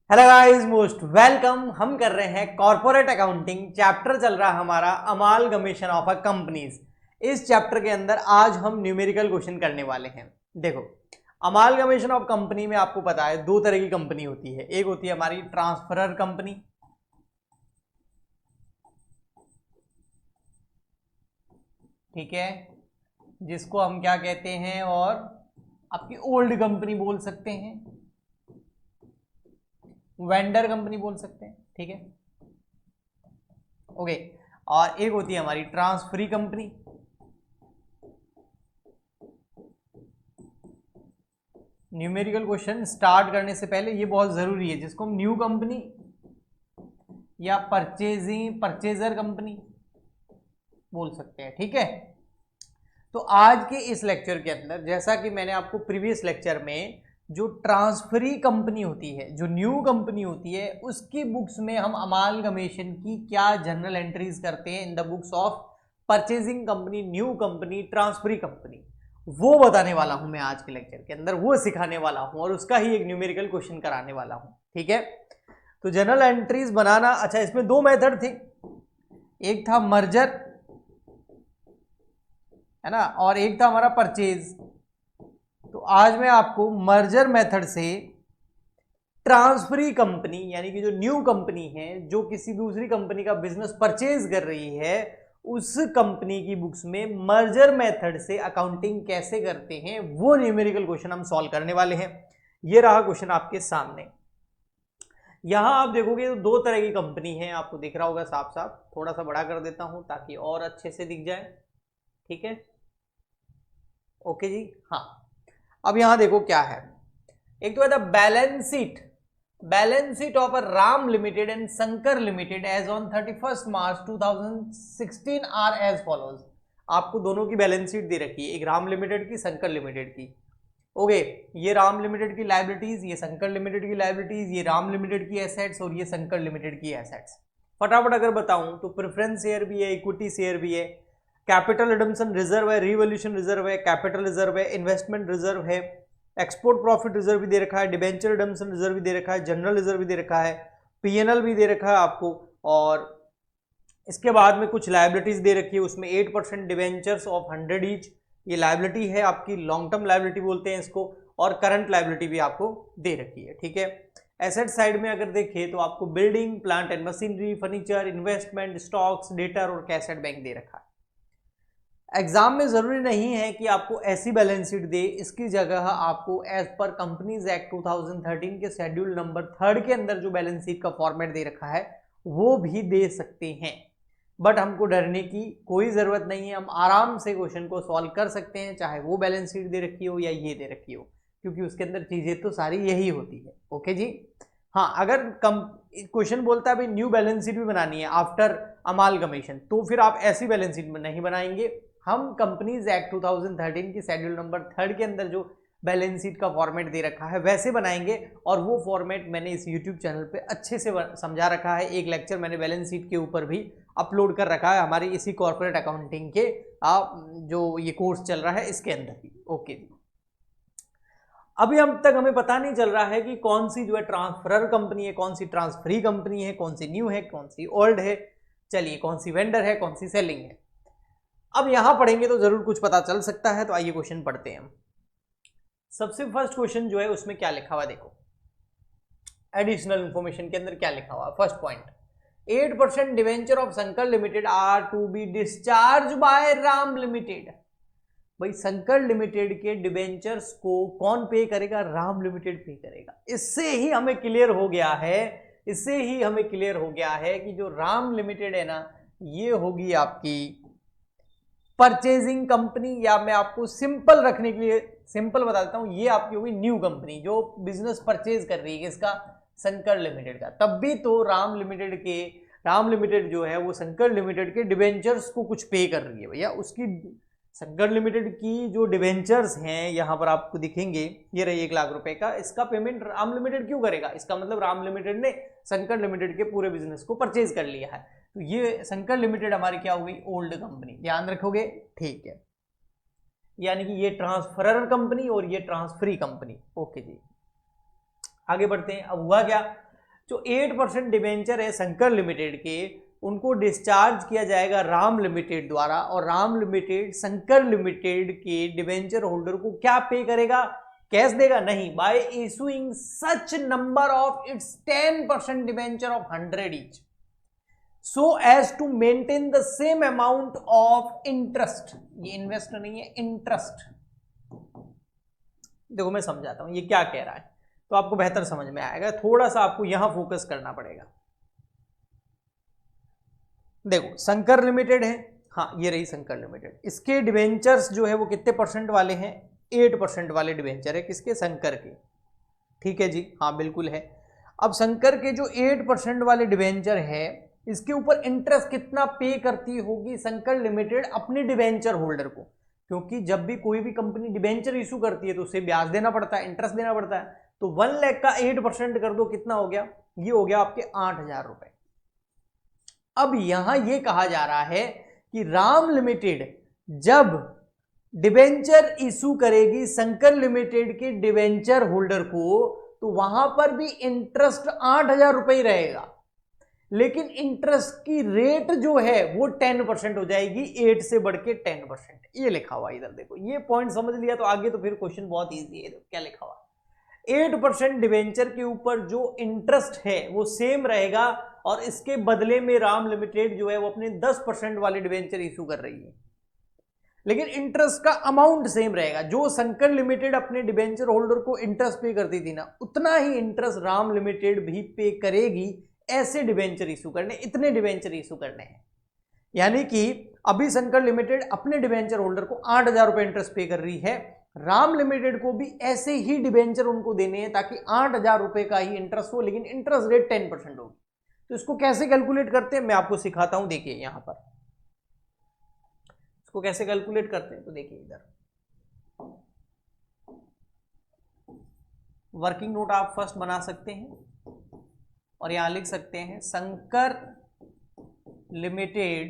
Hello guys, most welcome. हम कर रहे हैं कॉर्पोरेट अकाउंटिंग चैप्टर, चल रहा है हमारा अमालगमेशन ऑफ अ कंपनीज। इस चैप्टर के अंदर आज हम न्यूमेरिकल क्वेश्चन करने वाले हैं। देखो, अमालगमेशन ऑफ कंपनी में आपको पता है दो तरह की कंपनी होती है। एक होती है हमारी ट्रांसफरर कंपनी, ठीक है, जिसको हम क्या कहते हैं, और आपकी ओल्ड कंपनी बोल सकते हैं, वेंडर कंपनी बोल सकते हैं, ठीक है, ओके। और एक होती है हमारी transferee company. Numerical question start करने से पहले ये बहुत जरूरी है, जिसको हम न्यू कंपनी या परचेजर कंपनी बोल सकते हैं, ठीक है। तो आज के इस लेक्चर के अंदर, जैसा कि मैंने आपको प्रीवियस लेक्चर में, जो ट्रांसफरी कंपनी होती है, जो न्यू कंपनी होती है, उसकी बुक्स में हम अमालगमेशन की क्या जनरल एंट्रीज करते हैं in the books of purchasing company, new company, transferee company, वो बताने वाला हूं मैं आज के लेक्चर के अंदर, वो सिखाने वाला हूं और उसका ही एक न्यूमेरिकल क्वेश्चन कराने वाला हूं, ठीक है। तो जनरल एंट्रीज बनाना, अच्छा, इसमें दो मेथड थे, एक था मर्जर, है ना, और एक था हमारा परचेज। तो आज मैं आपको मर्जर मेथड से ट्रांसफरी कंपनी, यानी कि जो न्यू कंपनी है, जो किसी दूसरी कंपनी का बिजनेस परचेज कर रही है, उस कंपनी की बुक्स में मर्जर मेथड से अकाउंटिंग कैसे करते हैं, वो न्यूमेरिकल क्वेश्चन हम सॉल्व करने वाले हैं। ये रहा क्वेश्चन आपके सामने। यहां आप देखोगे तो दो तरह की कंपनी है, आपको दिख रहा होगा साफ साफ। थोड़ा सा बड़ा कर देता हूं ताकि और अच्छे से दिख जाए, ठीक है, ओके जी। हाँ, अब यहां देखो क्या है। एक तो है the balance sheet of a Ram Limited and Shankar Limited as on 31 March 2016 are as follows. आपको दोनों की बैलेंस शीट दे रखी है, एक राम लिमिटेड की, शंकर लिमिटेड की, ओके। ये राम लिमिटेड की लायबिलिटीज, ये शंकर लिमिटेड की लायबिलिटीज, ये राम लिमिटेड की एसेट्स और ये शंकर लिमिटेड की एसेट्स। फटाफट अगर बताऊं तो प्रेफरेंस शेयर भी है, इक्विटी शेयर भी है, कैपिटल रिडम्पशन रिजर्व है, रिवॉल्यूशन रिजर्व है, कैपिटल रिजर्व है, इन्वेस्टमेंट रिजर्व है, एक्सपोर्ट प्रॉफिट रिजर्व भी दे रखा है, डिबेंचर रिडम्पशन रिजर्व भी दे रखा है, जनरल रिजर्व भी दे रखा है, पीएनएल भी दे रखा है आपको। और इसके बाद में कुछ लायबिलिटीज दे रखी है, उसमें 8% डिबेंचर्स ऑफ 100 ईच, ये लायबिलिटी है आपकी, लॉन्ग टर्म लायबिलिटी बोलते हैं इसको, और करंट लायबिलिटी भी आपको दे रखी है, ठीक है। एसेट साइड में अगर देखें तो आपको building, plant and machinery, furniture, investment, stocks, debtor और कैसेट बैंक दे रखा है। एग्जाम में जरूरी नहीं है कि आपको ऐसी बैलेंस शीट दे, इसकी जगह आपको एज पर कंपनीज एक्ट 2013 के शेड्यूल नंबर 3 के अंदर जो बैलेंस शीट का फॉर्मेट दे रखा है वो भी दे सकते हैं। बट हमको डरने की कोई जरूरत नहीं है, हम आराम से क्वेश्चन को सॉल्व कर सकते हैं, चाहे वो बैलेंस शीट दे रखी हो या ये दे रखी हो, क्योंकि उसके अंदर चीजें तो सारी यही होती है, ओके जी। हाँ, अगर क्वेश्चन बोलता है भाई न्यू बैलेंस शीट भी बनानी है आफ्टर अमालगमेशन, तो फिर आप ऐसी बैलेंस शीट में नहीं बनाएंगे। हम कंपनीज एक्ट 2013 की शेड्यूल नंबर 3 के अंदर जो बैलेंस शीट का फॉर्मेट दे रखा है वैसे बनाएंगे, और वो फॉर्मेट मैंने इस यूट्यूब चैनल पे अच्छे से समझा रखा है। एक लेक्चर मैंने बैलेंस शीट के ऊपर भी अपलोड कर रखा है हमारी इसी कॉर्पोरेट अकाउंटिंग के जो ये कोर्स चल रहा है इसके अंदर ही, ओके। अभी अब तक हमें पता नहीं चल रहा है कि कौन सी जो है ट्रांसफरर कंपनी है, कौन सी ट्रांसफरी कंपनी है, कौन सी न्यू है, कौन सी ओल्ड है, चलिए कौन सी वेंडर है, कौन सी सेलिंग है। अब यहां पढ़ेंगे तो जरूर कुछ पता चल सकता है, तो आइए क्वेश्चन पढ़ते हैं। सबसे फर्स्ट क्वेश्चन जो है उसमें क्या लिखा हुआ देखो, एडिशनल इंफॉर्मेशन के अंदर क्या लिखा हुआ। First point, 8% debenture of Shankar Limited are to be discharge by Ram Limited. भाई शंकर लिमिटेड के डिवेंचर्स को कौन पे करेगा? राम लिमिटेड पे करेगा। इससे ही हमें क्लियर हो गया है, इससे ही हमें क्लियर हो गया है कि जो राम लिमिटेड है ना, ये होगी आपकी परचेजिंग कंपनी, या मैं आपको सिंपल रखने के लिए सिंपल बता देता हूं, ये आपकी होगी न्यू कंपनी जो बिजनेस परचेज कर रही है किसका? शंकर लिमिटेड का। तब भी तो राम लिमिटेड जो है वो शंकर लिमिटेड के डिवेंचर्स को कुछ पे कर रही है भैया। उसकी शंकर लिमिटेड की जो डिवेंचर्स हैं यहां पर आपको दिखेंगे, ये रही 1 लाख रुपए का, इसका पेमेंट राम लिमिटेड क्यों करेगा? इसका मतलब राम लिमिटेड ने शंकर लिमिटेड के पूरे बिजनेस को परचेज कर लिया है। तो ये शंकर लिमिटेड हमारी क्या हो गई? ओल्ड कंपनी, ध्यान रखोगे, ठीक है। यानी कि ये ट्रांसफरर कंपनी और ये ट्रांसफरी कंपनी, ओके जी। आगे बढ़ते हैं। अब हुआ क्या जो 8% डिबेंचर है शंकर लिमिटेड के, उनको डिस्चार्ज किया जाएगा राम लिमिटेड द्वारा, और राम लिमिटेड शंकर लिमिटेड के डिबेंचर होल्डर को क्या पे करेगा, कैश देगा? नहीं, bye issuing such number of its 10% debenture of 100 each, so as to maintain the same amount of interest। ये इन्वेस्ट नहीं है, इंटरेस्ट। देखो मैं समझाता हूं ये क्या कह रहा है, तो आपको बेहतर समझ में आएगा। थोड़ा सा आपको यहां फोकस करना पड़ेगा। देखो शंकर लिमिटेड है, हाँ ये रही शंकर लिमिटेड, इसके डिवेंचर्स जो है वो कितने परसेंट वाले हैं? 8% वाले डिवेंचर है, किसके? शंकर के। ठीक है जी, हाँ बिल्कुल है। अब शंकर के जो 8% वाले डिवेंचर है, इसके ऊपर इंटरेस्ट कितना पे करती होगी शंकर लिमिटेड अपने डिवेंचर होल्डर को? क्योंकि जब भी कोई भी कंपनी डिवेंचर इशू करती है तो उसे ब्याज देना पड़ता है, इंटरेस्ट देना पड़ता है। तो 1 लाख का 8% कर दो, कितना हो गया? ये हो गया आपके 8,000 रुपए। अब यहां ये कहा जा रहा है कि राम लिमिटेड जब डिवेंचर इशू करेगी शंकर लिमिटेड के डिवेंचर होल्डर को, तो वहां पर भी इंटरेस्ट 8,000 रुपए ही रहेगा, लेकिन इंटरेस्ट की रेट जो है वो 10% हो जाएगी, 8 से बढ़ के 10%। ये लिखा हुआ इधर देखो, ये पॉइंट समझ लिया तो आगे तो फिर क्वेश्चन बहुत इजी है। तो क्या लिखा हुआ? 8% डिवेंचर के ऊपर जो इंटरेस्ट है वो सेम रहेगा, और इसके बदले में राम लिमिटेड जो है वो अपने 10% वाले डिवेंचर इशू कर रही है, लेकिन इंटरेस्ट का अमाउंट सेम रहेगा। जो शंकर लिमिटेड अपने डिवेंचर होल्डर को इंटरेस्ट पे करती थी ना, उतना ही इंटरेस्ट राम लिमिटेड भी पे करेगी। ऐसे डिवेंचर इशू करने, इतने डिवेंचर इशू करने हैं। यानी कि अभी शंकर लिमिटेड अपने डिवेंचर होल्डर को 8,000 रुपए इंटरेस्ट पे कर रही है, राम लिमिटेड को भी ऐसे ही डिवेंचर उनको देने हैं ताकि 8,000 रुपए का ही इंटरेस्ट हो, लेकिन इंटरेस्ट रेट 10% होगी। तो इसको कैसे कैलकुलेट करते हैं मैं आपको सिखाता हूं। देखिए यहां पर इसको कैसे कैलकुलेट करते हैं, तो देखिए इधर वर्किंग नोट आप फर्स्ट बना सकते हैं और यहां लिख सकते हैं Shankar Limited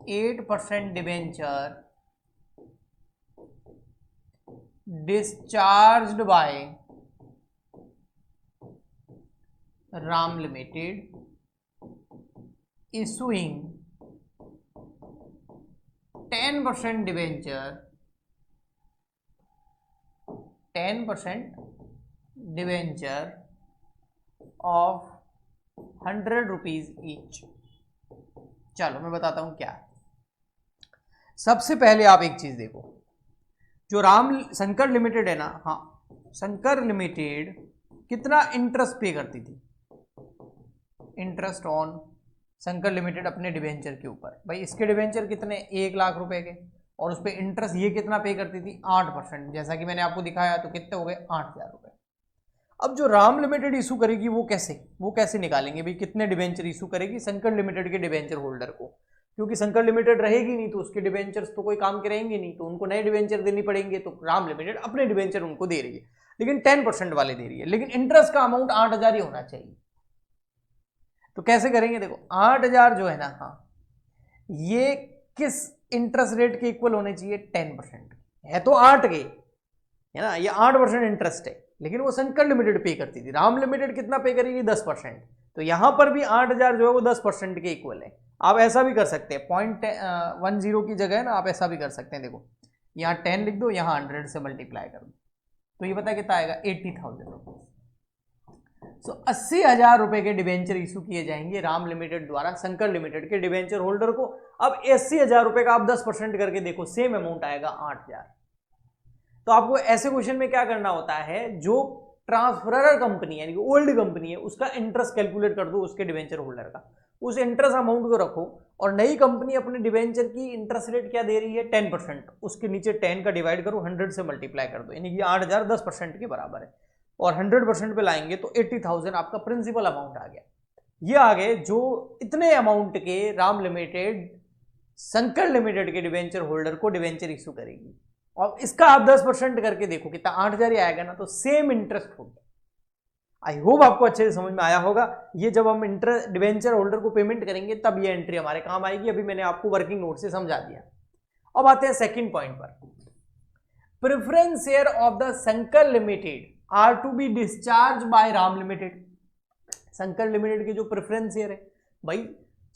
8% debenture discharged by Ram Limited issuing 10% debenture 10% debenture of 100 rupees each. चलो मैं बताता हूं क्या है। सबसे पहले आप एक चीज देखो, जो शंकर लिमिटेड है ना, हाँ शंकर लिमिटेड कितना इंटरेस्ट पे करती थी? इंटरेस्ट ऑन शंकर लिमिटेड अपने डिवेंचर के ऊपर। भाई इसके डिवेंचर कितने? 1 लाख रुपए के, और उस पर इंटरेस्ट ये कितना पे करती थी? 8%। जैसा कि मैंने आपको दिखाया, तो कितने हो गए? 8,000 रुपए। अब जो राम लिमिटेड इशू करेगी वो कैसे निकालेंगे? भाई कितने डिवेंचर इशू करेगी? शंकर लिमिटेड के डिवेंचर होल्डर को, क्योंकि शंकर लिमिटेड रहेगी नहीं तो उसके डिवेंचर्स तो कोई काम के रहेंगे नहीं, तो उनको नए डिवेंचर देनी पड़ेंगे। तो राम लिमिटेड अपने डिवेंचर उनको दे रही है, लेकिन 10% वाले दे रही है, लेकिन इंटरेस्ट का अमाउंट 8,000 ही होना चाहिए। तो कैसे करेंगे? देखो 8,000 जो है ना, हाँ ये किस इंटरेस्ट रेट के इक्वल होने चाहिए? 10% है तो 8 के है ना, ये 8% इंटरेस्ट है, लेकिन वो शंकर लिमिटेड पे करती थी। राम लिमिटेड कितना पे करेगी? 10%। तो यहां पर भी 8,000 जो है वो 10% के इक्वल है। आप ऐसा भी कर सकते हैं, 0.10 की जगह है ना, आप ऐसा भी कर सकते हैं। देखो यहाँ 10 लिख दो, यहाँ 100 से मल्टीप्लाई कर दो, तो ये पता कितना आएगा? 80,000 रुपये। सो 80,000 रुपए के डिवेंचर इशू किए जाएंगे राम लिमिटेड द्वारा शंकर लिमिटेड के डिवेंचर होल्डर को। अब 80,000 रुपए का आप 10% करके देखो, सेम अमाउंट आएगा 8,000। तो आपको ऐसे क्वेश्चन में क्या करना होता है, जो ट्रांसफरर कंपनी यानी कि ओल्ड कंपनी है उसका इंटरेस्ट कैलकुलेट कर दो उसके डिवेंचर होल्डर का, उस इंटरेस्ट अमाउंट को रखो, और नई कंपनी अपने डिवेंचर की इंटरेस्ट रेट क्या दे रही है? 10%। उसके नीचे 10 का डिवाइड करो, 100 से मल्टीप्लाई कर दो, यानी कि 8,000 10% के बराबर है, और 100% पे लाएंगे तो 80,000 आपका प्रिंसिपल अमाउंट आ गया। ये आ गए जो इतने अमाउंट के राम लिमिटेड शंकर लिमिटेड के डिवेंचर होल्डर को डिवेंचर इशू करेगी, और इसका आप 10% करके देखो कितना 8,000 ही आएगा ना, तो सेम इंटरेस्ट होगा। आई होप आपको अच्छे से समझ में आया होगा। ये जब हम डिवेंचर होल्डर को पेमेंट करेंगे तब ये एंट्री हमारे काम आएगी। अभी मैंने आपको वर्किंग नोट से समझा दिया। अब आते हैं सेकंड पॉइंट पर, preference share of the Shankar Limited are to be discharge by Ram Limited. Shankar limited के जो प्रेफरेंस शेयर है भाई,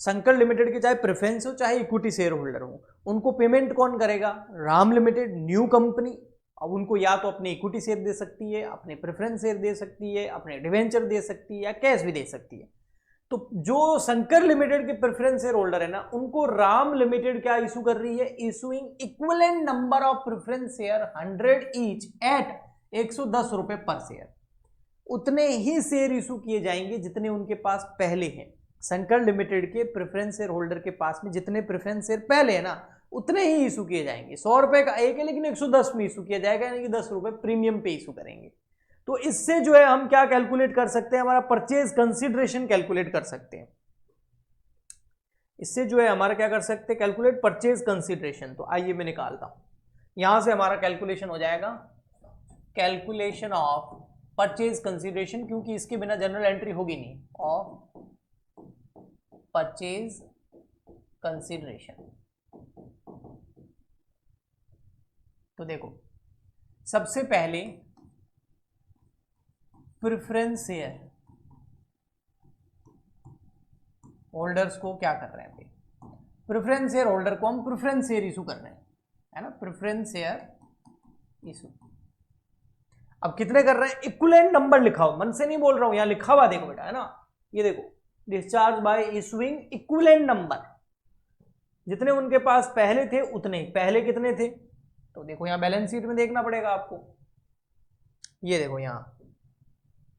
शंकर लिमिटेड के चाहे प्रेफरेंस हो चाहे इक्विटी शेयर होल्डर हो, उनको पेमेंट कौन करेगा? Ram limited, new company. अब उनको या तो अपने इक्विटी शेयर दे सकती है, अपने प्रेफरेंस शेयर दे सकती है, अपने डिवेंचर दे सकती है, या कैश भी दे सकती है। तो जो शंकर लिमिटेड के प्रेफरेंस शेयर होल्डर है ना, उनको राम लिमिटेड क्या इशू कर रही है? Issuing equivalent number of preference share 100 each eight 110 रुपए पर शेयर। उतने ही शेयर इशू किए जाएंगे जितने उनके पास पहले हैं। शंकर लिमिटेड के प्रेफरेंस शेयर होल्डर के पास में जितने प्रेफरेंस शेयर पहले है ना, उतने ही इशू किए जाएंगे। 100 रुपए का एक है लेकिन 110 में इशू किया जाएगा, यानी कि 10 रुपए प्रीमियम पे इशू करेंगे। तो इससे जो है हम क्या कैलकुलेट कर सकते हैं? हमारा परचेज कंसिडरेशन कैलकुलेट कर सकते हैं। इससे जो है हमारा क्या कर सकते हैं? Calculate purchase consideration. तो आइए मैं निकालता हूं, यहां से हमारा कैलकुलेशन हो जाएगा कैलकुलेशन ऑफ परचेज कंसिडरेशन, क्योंकि इसके बिना जनरल एंट्री होगी नहीं, ऑफ परचेज कंसिडरेशन। तो देखो, सबसे पहले प्रेफरेंस शेयर होल्डर्स को क्या कर रहे हैं भाई? प्रेफरेंस शेयर होल्डर को हम प्रेफरेंस शेयर इशू कर रहे हैं, है ना, प्रेफरेंस शेयर इशू। अब कितने कर रहे हैं? इक्विवेलेंट नंबर लिखा हो, मन से नहीं बोल रहा हूं, यहां लिखा हुआ देखो बेटा, है ना, ये देखो, discharge by issuing equivalent number. जितने उनके पास पहले थे उतने ही। पहले कितने थे? तो देखो यहां बैलेंस शीट में देखना पड़ेगा आपको। ये देखो यहां,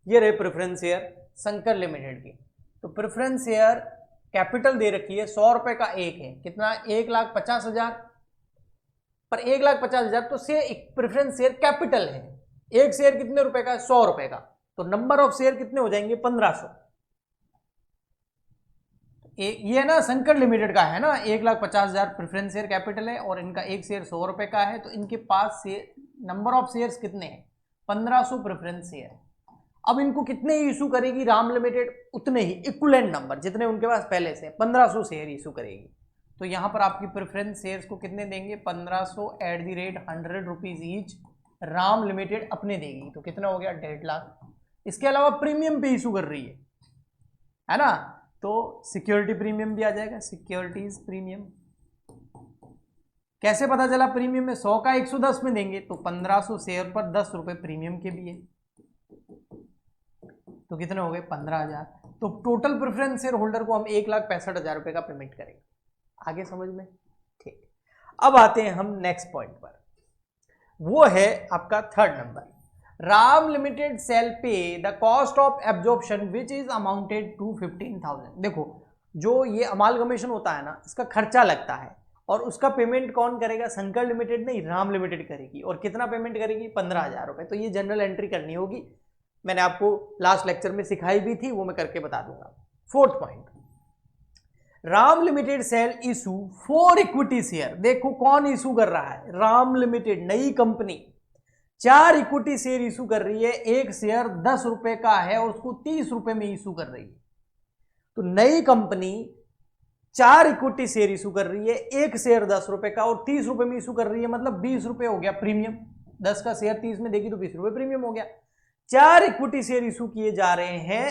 ये रहे प्रेफरेंस शेयर शंकर लिमिटेड की। तो प्रेफरेंस शेयर कैपिटल दे रखी है, 100 रुपए का एक है, कितना? 1,50,000। पर 1,50,000 तो शेयर प्रेफरेंस शेयर कैपिटल है। एक शेयर कितने रुपए का है? 100 रुपए का। तो नंबर ऑफ शेयर कितने हो जाएंगे? 1500। ये ना शंकर लिमिटेड का है ना, 1,50,000 प्रेफरेंस शेयर कैपिटल है और इनका एक शेयर 100 रुपए का है। तो इनके पास से नंबर ऑफ शेयर्स कितने हैं? 1500 प्रेफरेंस शेयर। अब इनको कितने इशू करेगी राम लिमिटेड? उतने ही, इक्विवेलेंट नंबर जितने उनके पास पहले से, 1500 शेयर इशू करेगी। तो यहां पर आपकी प्रेफरेंस शेयर्स को कितने देंगे? 1500 at the rate 100 rupees each Ram limited अपने देगी। तो कितना हो गया? 1.5 लाख। इसके अलावा प्रीमियम पे इशू कर रही है ना, तो सिक्योरिटी प्रीमियम भी आ जाएगा, सिक्योरिटीज प्रीमियम। कैसे पता चला प्रीमियम में? 100 का 110 में देंगे, तो 1500 शेयर पर 10 रुपए प्रीमियम के भी है। तो कितने हो गए? 15,000। तो टोटल प्रेफरेंस शेयर होल्डर को हम 1,65,000 रुपए का पेमेंट करेंगे। आगे समझ में? ठीक। अब आते हैं हम नेक्स्ट पॉइंट पर, वो है आपका third number. Ram limited shall pay the cost of absorption which is amounted to 15,000। देखो, जो ये अमालगमेशन होता है ना, इसका खर्चा लगता है और उसका पेमेंट कौन करेगा? शंकर लिमिटेड नहीं, राम लिमिटेड करेगी। और कितना पेमेंट करेगी? 15,000 रुपए। तो ये जनरल एंट्री करनी होगी, मैंने आपको लास्ट लेक्चर में सिखाई भी थी, वो मैं करके बता दूंगा। Fourth point, Ram limited shall issue 4 equity share. देखो कौन इशू कर रहा है? राम लिमिटेड, नई कंपनी 4 इक्विटी शेयर इशू कर रही है। एक शेयर 10 रुपए का है और उसको 30 रुपए में इशू कर रही है। तो नई कंपनी 4 इक्विटी शेयर इशू कर रही है, एक शेयर 10 रुपए का और 30 रुपए में इशू कर रही है, मतलब 20 रुपए हो गया प्रीमियम। 10 का शेयर 30 में देगी तो 20 रुपए प्रीमियम हो गया। 4 इक्विटी शेयर इशू किए जा रहे हैं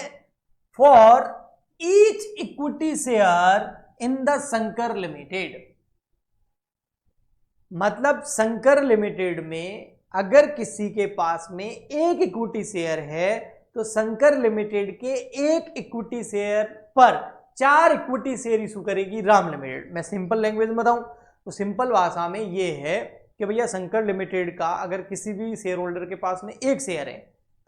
for each equity share in the Shankar limited. मतलब शंकर लिमिटेड में अगर किसी के पास में एक इक्विटी शेयर है तो शंकर लिमिटेड के एक इक्विटी शेयर पर 4 इक्विटी शेयर इशू करेगी राम लिमिटेड। मैं सिंपल लैंग्वेज में बताऊं तो सिंपल भाषा में यह है कि भैया शंकर लिमिटेड का अगर किसी भी शेयर होल्डर के पास में एक शेयर है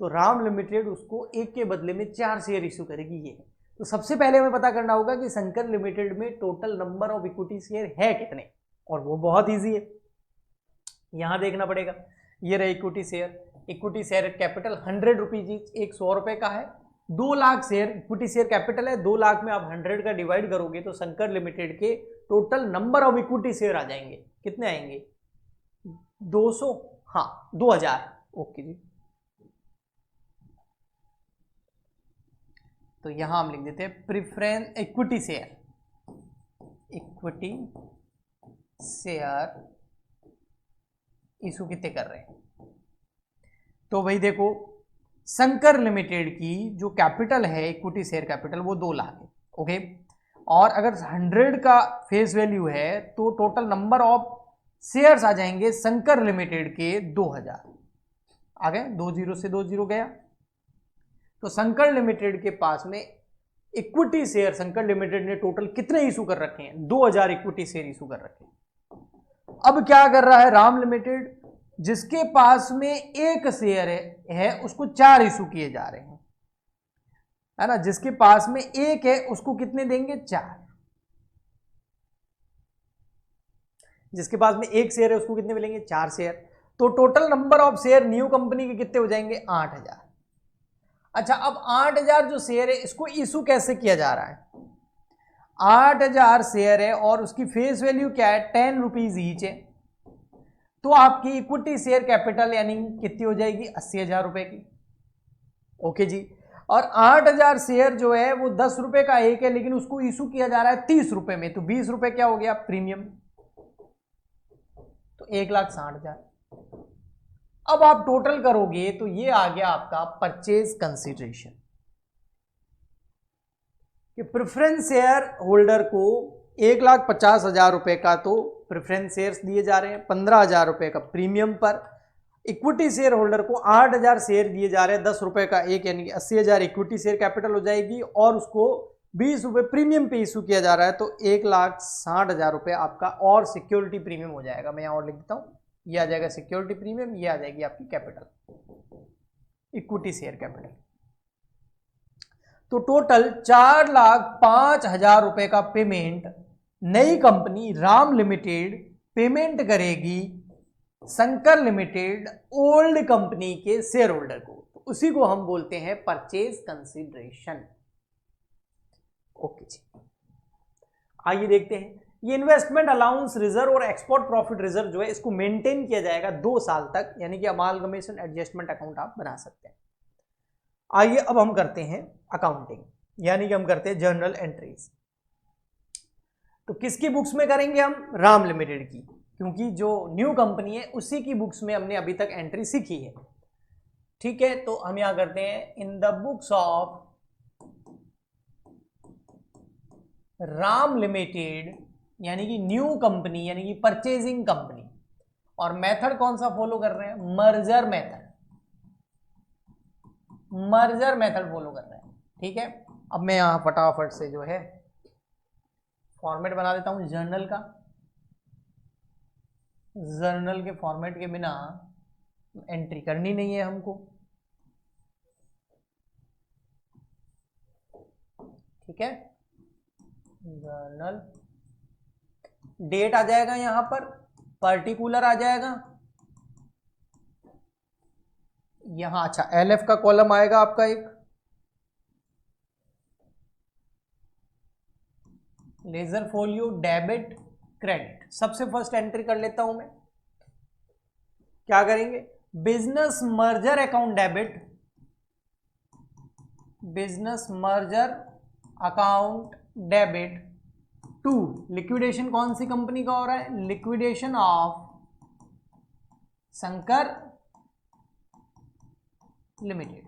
तो राम लिमिटेड उसको एक के बदले में 4 शेयर इशू करेगी। ये तो सबसे पहले हमें पता करना होगा कि शंकर लिमिटेड में total number of equity share है कितने, और वो बहुत ईजी है, यहां देखना पड़ेगा। ये रहे equity share capital 100 rupees each, एक 100 रुपए का है। 2 lakh share equity share capital है, 2 लाख में आप 100 का डिवाइड करोगे तो शंकर लिमिटेड के total number of equity share आ जाएंगे। कितने आएंगे? 200, हाँ 2000। ओके जी, तो यहां हम लिख देते हैं प्रेफरेंस इक्विटी शेयर इशू कितने कर रहे हैं। तो भाई देखो शंकर लिमिटेड की जो कैपिटल है, इक्विटी शेयर कैपिटल, वो 2 लाख है। ओके, और अगर 100 का फेस वैल्यू है तो टोटल नंबर ऑफ शेयर्स आ जाएंगे शंकर लिमिटेड के 2000। आ गए, 20 से 20 गया। तो शंकर लिमिटेड के पास में इक्विटी शेयर, शंकर लिमिटेड ने टोटल कितने इशू कर रखे हैं? 2000 इक्विटी शेयर इशू कर रखे हैं। अब क्या कर रहा है राम लिमिटेड? जिसके पास में एक शेयर है उसको 4 इशू किए जा रहे हैं, है ना। जिसके पास में एक है उसको कितने देंगे? 4। जिसके पास में एक शेयर है उसको कितने मिलेंगे? 4 शेयर। तो total number of share new company के कितने हो जाएंगे? 8000। अच्छा, अब 8000 जो शेयर है इसको इशू कैसे किया जा रहा है? 8000 शेयर है और उसकी फेस वैल्यू क्या है? 10 रुपीज ईच है। तो आपकी इक्विटी शेयर कैपिटल यानी कितनी हो जाएगी? 80,000 रुपए की। ओके जी। और 8000 शेयर जो है वो 10 रुपए का एक है, लेकिन उसको इशू किया जा रहा है 30 रुपए में, तो 20 रुपए क्या हो गया? प्रीमियम। तो 1,60,000। अब आप टोटल करोगे तो ये आ गया आपका परचेज कंसीडरेशन, कि प्रेफरेंस शेयर होल्डर को 1,50,000 रुपए का तो प्रेफरेंस शेयर्स दिए जा रहे हैं, 15,000 रुपए का प्रीमियम पर। इक्विटी शेयर होल्डर को 8,000 शेयर दिए जा रहे हैं, 10 रुपए का एक, यानी कि 80,000 इक्विटी शेयर कैपिटल हो जाएगी, और उसको 20 रुपए प्रीमियम पे इशू किया जा रहा है, तो 1,60,000 रुपए आपका और सिक्योरिटी प्रीमियम हो जाएगा। मैं यहां और लिख देता हूं, ये आ जाएगा सिक्योरिटी प्रीमियम, ये आ जाएगी आपकी कैपिटल, इक्विटी शेयर कैपिटल। तो टोटल 4,05,000 रुपए का पेमेंट नई कंपनी राम लिमिटेड पेमेंट करेगी शंकर लिमिटेड ओल्ड कंपनी के शेयर होल्डर को। तो उसी को हम बोलते हैं परचेज कंसीडरेशन। ओके जी, आइए देखते हैं। ये इन्वेस्टमेंट अलाउंस रिजर्व और एक्सपोर्ट प्रॉफिट रिजर्व जो है इसको मेंटेन किया जाएगा 2 साल तक, यानी कि अमालगमेशन एडजस्टमेंट अकाउंट आप बना सकते हैं। आइए अब हम करते हैं अकाउंटिंग, यानी कि हम करते हैं जर्नल एंट्रीज। तो किसकी बुक्स में करेंगे हम? राम लिमिटेड की, क्योंकि जो न्यू कंपनी है उसी की बुक्स में हमने अभी तक एंट्री सीखी है। ठीक है, तो हम यहां करते हैं in the books of Ram limited, यानी कि न्यू कंपनी, यानी कि परचेजिंग कंपनी। और मेथड कौन सा फॉलो कर रहे हैं? Merger method, merger method follow कर रहे हैं। ठीक है, अब मैं यहां फटाफट से जो है फॉर्मेट बना देता हूं जर्नल का। जर्नल के फॉर्मेट के बिना एंट्री करनी नहीं है हमको। ठीक है, जर्नल, डेट आ जाएगा यहां पर, पर्टिकुलर आ जाएगा यहां। अच्छा, एलएफ का कॉलम आएगा आपका एक, लेजर फोलियो, डेबिट, क्रेडिट। सबसे फर्स्ट एंट्री कर लेता हूं मैं। क्या करेंगे? Business merger account debit, business merger account debit to liquidation. कौन सी कंपनी का हो रहा है? Liquidation of Shankar Limited.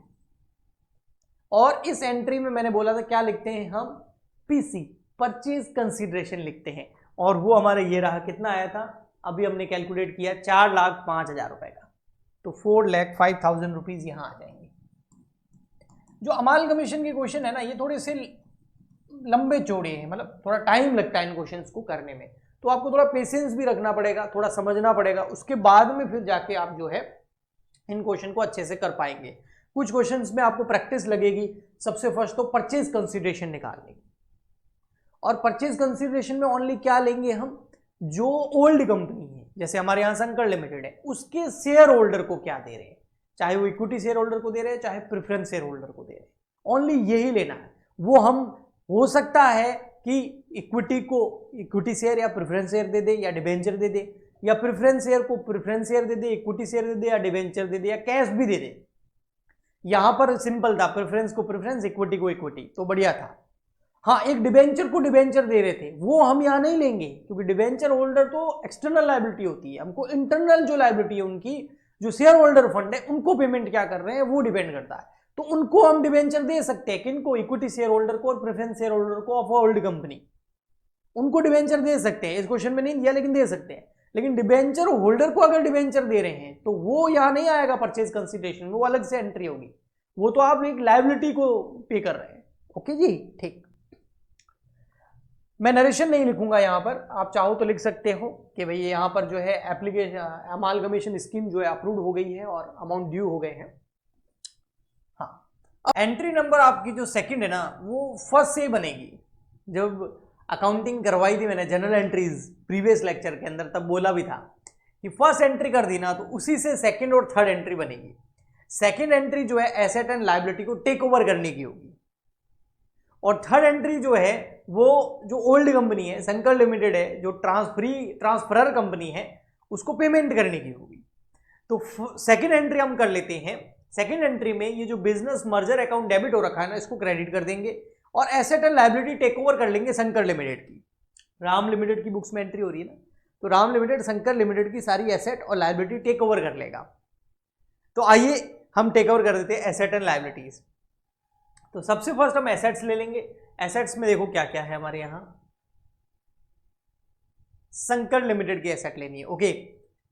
और इस एंट्री में मैंने बोला था क्या लिखते हैं हम? पीसी, परचेज कंसीडरेशन लिखते हैं। और वो हमारा ये रहा, कितना आया था? अभी हमने कैलकुलेट किया 4,05,000 रुपए का, तो 4,05,000 रुपीज यहां आ जाएंगे। जो अमालगमेशन के क्वेश्चन है ना, ये थोड़े से लंबे चौड़े हैं, मतलब थोड़ा टाइम लगता है इन क्वेश्चंस को करने में, तो आपको थोड़ा पेशेंस भी रखना पड़ेगा, थोड़ा समझना पड़ेगा, उसके बाद में फिर जाके आप जो है इन क्वेश्चन को अच्छे से कर पाएंगे। कुछ क्वेश्चंस में आपको प्रैक्टिस लगेगी। सबसे फर्स्ट तो परचेज कंसीडरेशन निकालने की, और परचेज कंसीडरेशन में ओनली क्या लेंगे हम? जो ओल्ड कंपनी है, जैसे हमारे यहाँ शंकर लिमिटेड है, उसके शेयर होल्डर को क्या दे रहे हैं, चाहे वो इक्विटी शेयर होल्डर को दे रहे हैं, चाहे प्रेफरेंस शेयर होल्डर को दे रहे हैं, ओनली यही लेना है। वो हम हो सकता है कि इक्विटी को इक्विटी शेयर या प्रेफरेंस शेयर दे दे, या डिबेंचर दे दे, या प्रेफरेंस शेयर को प्रेफरेंस शेयर दे दे, इक्विटी शेयर दे दे, या डिबेंचर दे दे, या कैश भी दे दे। यहां पर सिंपल था, प्रेफरेंस को प्रेफरेंस, इक्विटी को इक्विटी, तो बढ़िया था। हाँ, एक डिबेंचर को डिबेंचर दे रहे थे, वो हम यहां नहीं लेंगे, क्योंकि डिबेंचर होल्डर तो एक्सटर्नल लायबिलिटी होती है। हमको इंटरनल जो लायबिलिटी है उनकी, जो शेयर होल्डर फंड है, उनको पेमेंट क्या कर रहे हैं वो डिपेंड करता है। तो उनको हम डिबेंचर दे सकते हैं। किनको? इक्विटी शेयर होल्डर को और प्रेफरेंस शेयर होल्डर को ऑफ ओल्ड कंपनी, उनको डिबेंचर दे सकते हैं। इस क्वेश्चन में नहीं दिया लेकिन दे सकते हैं। लेकिन डिबेंचर होल्डर को अगर डिबेंचर दे रहे हैं तो वो यहां नहीं आएगा परचेज कंसिडरेशन, वो अलग से एंट्री होगी। वो तो आप एक लायबिलिटी को पे कर रहे हैं। ओके जी, ठीक। मैं नरेशन नहीं लिखूंगा यहां पर, आप चाहो तो लिख सकते हो कि भाई यहां पर जो है एप्लीकेशन अमालगमेशन स्कीम जो है अप्रूव हो गई है और अमाउंट ड्यू हो गए हैं। हाँ, एंट्री नंबर आपकी जो सेकंड है ना वो फर्स्ट से बनेगी। जब अकाउंटिंग करवाई थी मैंने जनरल एंट्रीज प्रीवियस लेक्चर के अंदर, तब बोला भी था कि फर्स्ट एंट्री कर दी ना तो उसी से सेकंड और थर्ड एंट्री बनेगी। सेकंड एंट्री जो है एसेट एंड लायबिलिटी को टेक ओवर करने की होगी, और थर्ड एंट्री जो है वो जो ओल्ड कंपनी है शंकर लिमिटेड है, जो ट्रांसफरर कंपनी है, उसको पेमेंट करने की होगी। तो सेकंड एंट्री हम कर लेते हैं। सेकंड एंट्री में ये जो बिजनेस मर्जर अकाउंट डेबिट हो रखा है ना, इसको क्रेडिट कर देंगे और asset and liability take over कर लेंगे शंकर लिमिटेड की। राम लिमिटेड की बुक्स में एंट्री हो रही है ना, तो राम लिमिटेड शंकर लिमिटेड की सारी एसेट और लायबिलिटी टेक ओवर कर लेगा। तो आइए हम टेक ओवर कर देते हैं एसेट एंड लायबिलिटीज। तो सबसे फर्स्ट हम एसेट्स ले लेंगे। एसेट्स में देखो क्या क्या है हमारे यहां, शंकर लिमिटेड की एसेट लेनी है। ओके,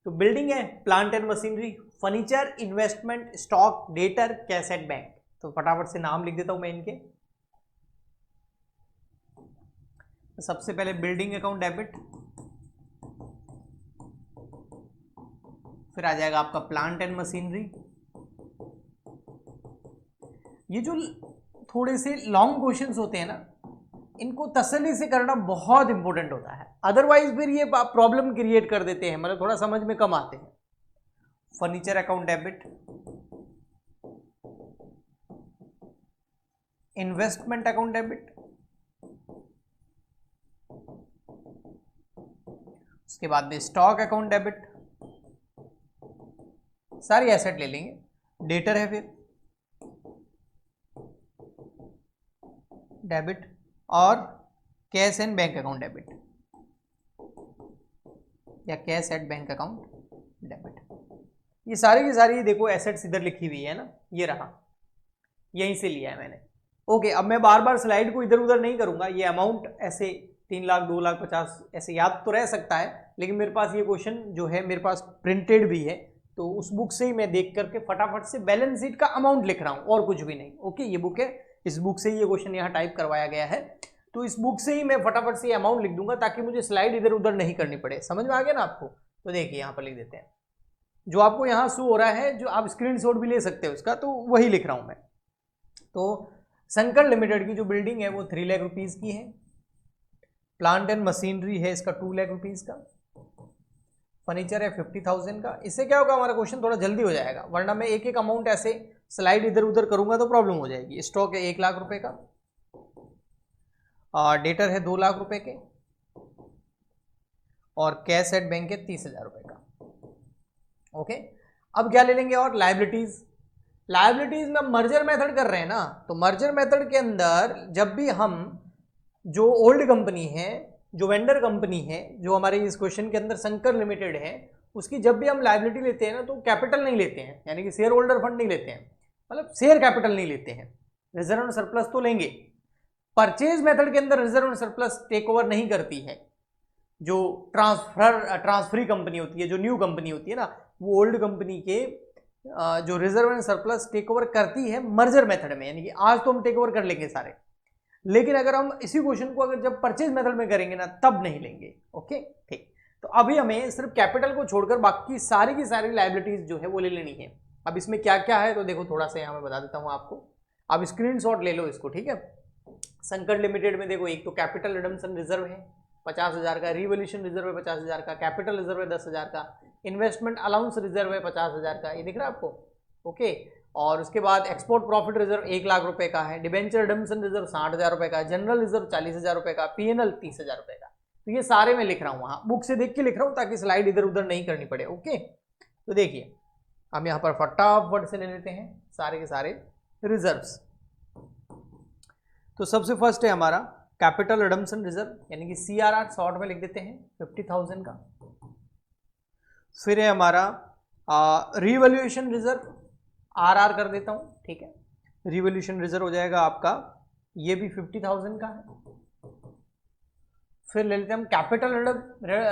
तो बिल्डिंग है, plant and machinery, furniture, investment, stock, debtor, cash at bank. तो फटाफट से नाम लिख देता हूं मैं इनके। तो सबसे पहले बिल्डिंग अकाउंट डेबिट, फिर आ जाएगा आपका प्लांट एंड मशीनरी। ये जो थोड़े से लॉन्ग क्वेश्चंस होते हैं ना, इनको तसल्ली से करना बहुत इंपॉर्टेंट होता है, अदरवाइज फिर ये प्रॉब्लम क्रिएट कर देते हैं, मतलब थोड़ा समझ में कम आते हैं। Furniture account debit, investment account debit, उसके बाद में स्टॉक अकाउंट डेबिट, सारी एसेट ले लेंगे। डेटर है फिर डेबिट, और cash and bank account debit या cash at bank account debit. ये सारी की सारी देखो एसेट्स इधर लिखी हुई है ना, ये रहा, यहीं से लिया है मैंने। ओके, अब मैं बार बार स्लाइड को इधर उधर नहीं करूंगा। ये अमाउंट ऐसे 3 लाख 2 लाख 50 ऐसे याद तो रह सकता है, लेकिन मेरे पास ये क्वेश्चन जो है मेरे पास प्रिंटेड भी है, तो उस बुक से ही मैं देख करके फटाफट से बैलेंस शीट का अमाउंट लिख रहा हूं और कुछ भी नहीं। ओके, ये बुक है, इस बुक से ही ये क्वेश्चन यहाँ टाइप करवाया गया है, तो इस बुक से ही मैं फटाफट से अमाउंट लिख दूंगा ताकि मुझे स्लाइड इधर उधर नहीं करनी पड़े। समझ में आ गया ना आपको? तो देखिए यहाँ पर लिख देते हैं, जो आपको यहाँ शो हो रहा है, जो आप स्क्रीनशॉट भी ले सकते हो उसका, तो वही लिख रहा हूं मैं। तो शंकर लिमिटेड की जो बिल्डिंग है वो 3 लाख रुपीज की है, प्लांट एंड मशीनरी है इसका 2 लाख रुपीज का, फर्नीचर है 50,000 का। इससे क्या होगा, हमारा क्वेश्चन थोड़ा जल्दी हो जाएगा, वरना मैं एक एक अमाउंट ऐसे स्लाइड इधर उधर करूंगा तो प्रॉब्लम हो जाएगी। स्टॉक है 1 लाख रुपए का, और डेटर है 2 लाख रुपए के, और कैश एट बैंक है 30,000 रुपए का। ओके, अब क्या ले लेंगे और लायबिलिटीज। लायबिलिटीज में मर्जर मेथड कर रहे हैं ना, तो मर्जर मेथड के अंदर जब भी हम जो ओल्ड कंपनी है, जो वेंडर कंपनी है, जो हमारे इस क्वेश्चन के अंदर शंकर लिमिटेड है, उसकी जब भी हम लायबिलिटी लेते हैं ना तो कैपिटल नहीं लेते हैं, यानी कि शेयर होल्डर फंड नहीं लेते हैं, मतलब शेयर कैपिटल नहीं लेते हैं। रिजर्व एंड सरप्लस तो लेंगे। परचेज मेथड के अंदर reserve and surplus take over नहीं करती है। जो ट्रांसफरी कंपनी होती है, जो न्यू कंपनी होती है ना, वो ओल्ड कंपनी के जो reserve and surplus take over करती है मर्जर मेथड में, यानी कि आज तो हम टेक ओवर कर लेंगे सारे, लेकिन अगर हम इसी क्वेश्चन को अगर जब परचेज मेथड में करेंगे ना तब नहीं लेंगे। ओके, ठीक। तो अभी हमें सिर्फ कैपिटल को छोड़कर बाकी सारी की सारी लायबिलिटीज जो है वो ले लेनी है। अब इसमें क्या क्या है तो देखो, थोड़ा सा यहाँ मैं बता देता हूँ आपको, आप स्क्रीनशॉट ले लो इसको, ठीक है। शंकर लिमिटेड में देखो, एक तो कैपिटल रिडम्पशन रिजर्व है 50,000 का, रिवोल्यूशन रिजर्व है 50,000 का, कैपिटल रिजर्व है 10,000 का, इन्वेस्टमेंट अलाउंस रिजर्व है 50,000 का, ये दिख रहा है आपको? ओके, और उसके बाद एक्सपोर्ट प्रॉफिट रिजर्व 1 लाख रुपए का है, डिबेंचर रिडम्पशन रिजर्व 60,000 रुपए का, जनरल रिजर्व 40,000 रुपए का, पीएनएल 30,000 रुपए का। तो ये सारे मैं लिख रहा हूँ, वहां बुक से देख के लिख रहा हूँ ताकि स्लाइड इधर उधर नहीं करनी पड़े। ओके, तो देखिए हम यहाँ पर फटाफट से ले लेते हैं सारे के सारे रिजर्व्स। तो सबसे फर्स्ट है हमारा कैपिटल रिडम्पशन रिजर्व, यानी कि CRR शॉर्ट में लिख देते हैं 50,000 का। फिर है हमारा रिवैल्यूएशन रिजर्व, RR कर देता हूं, ठीक है। रिवोल्यूशन रिजर्व हो जाएगा आपका, ये भी 50,000 का है। फिर ले लेते हैं हम कैपिटल